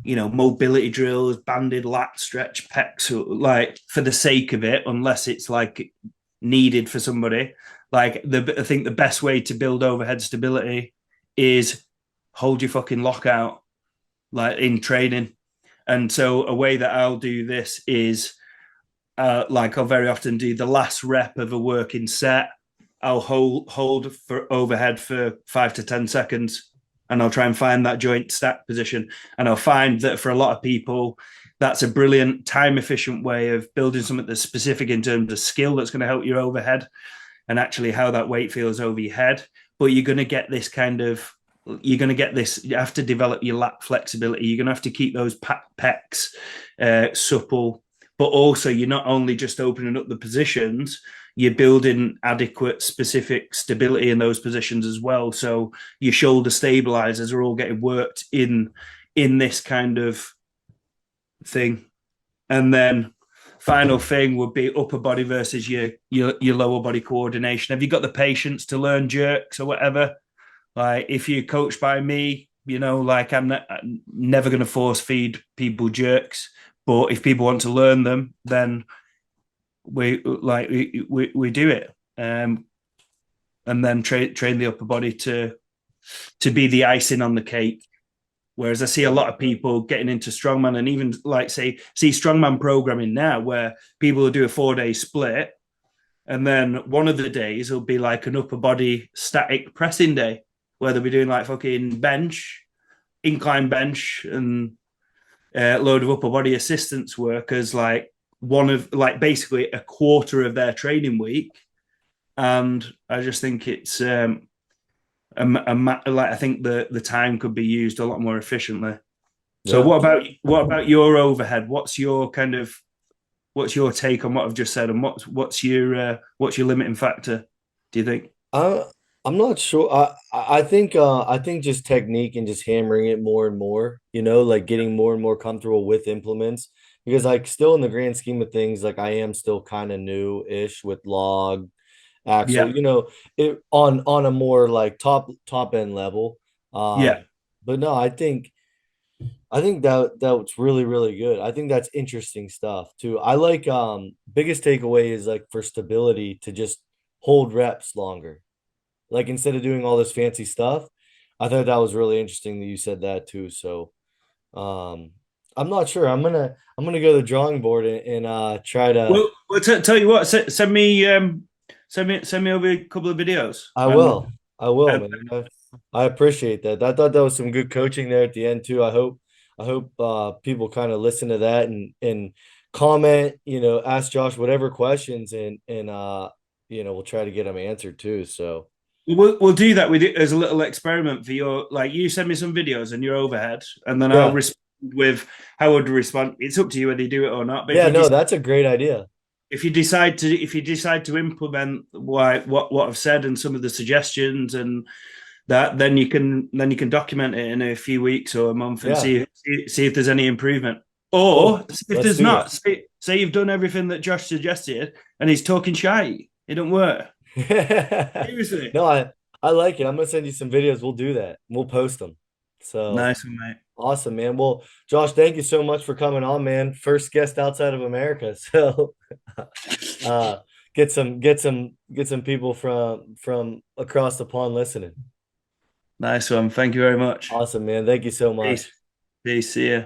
mobility drills, banded lat stretch pecs, like for the sake of it, unless it's like needed for somebody. Like I think the best way to build overhead stability is hold your fucking lockout, like in training. And so a way that I'll do this is like I'll very often do the last rep of a working set. I'll hold for overhead for 5 to 10 seconds, and I'll try and find that joint stack position. And I'll find that for a lot of people, that's a brilliant time efficient way of building something that's specific in terms of skill that's going to help your overhead and actually how that weight feels over your head. But you're going to get this you have to develop your lat flexibility. You're going to have to keep those pecs supple, but also you're not only just opening up the positions, you're building adequate specific stability in those positions as well. So your shoulder stabilizers are all getting worked in this kind of thing. And then final thing would be upper body versus your lower body coordination. Have you got the patience to learn jerks or whatever? Like if you're coached by me, like I'm never going to force feed people jerks. But if people want to learn them, then we do it, and then train the upper body to be the icing on the cake. Whereas I see a lot of people getting into strongman and even like see strongman programming now, where people will do a 4-day split, and then one of the days will be like an upper body static pressing day, where they'll be doing like fucking bench, incline bench, and a load of upper body assistance work as like basically a quarter of their training week. And I just think it's I think the time could be used a lot more efficiently. Yeah. So what about your overhead? What's your take on what I've just said, and what's your limiting factor, do you think? I'm not sure. I think just technique and just hammering it more and more, like getting more and more comfortable with implements because like still in the grand scheme of things, like I am still kind of new-ish with log, axle, Yeah, it on a more like top end level. yeah. But no, I think that's really, really good. I think that's interesting stuff too. I like biggest takeaway is like for stability to just hold reps longer. Like instead of doing all this fancy stuff, I thought that was really interesting that you said that too. So um I'm not sure. I'm gonna go to the drawing board and try to Well, tell you what, send me over a couple of videos, I and, will. I will, and man. I appreciate that. I thought that was some good coaching there at the end too. I hope people kind of listen to that and comment, ask Josh whatever questions and we'll try to get them answered too. So we'll do that with it as a little experiment for your, like, you send me some videos and your overhead, and then I'll yeah. respond with how would respond. It's up to you whether you do it or not. But Yeah, no, that's a great idea. if you decide to implement what I've said and some of the suggestions and that, then you can document it in a few weeks or a month and Yeah, see if there's any improvement. Or cool. see if Let's there's do not. it. Say you've done everything that Josh suggested and he's talking shy. It don't work. Seriously. No, I like it. I'm gonna send you some videos. We'll do that. We'll post them. So Nice one, mate. awesome, man. Well, Josh, thank you so much for coming on, man. First guest outside of America. So uh get some people from across the pond listening. Nice one. Thank you very much. Awesome, man. Thank you so Peace. much. Peace. See ya.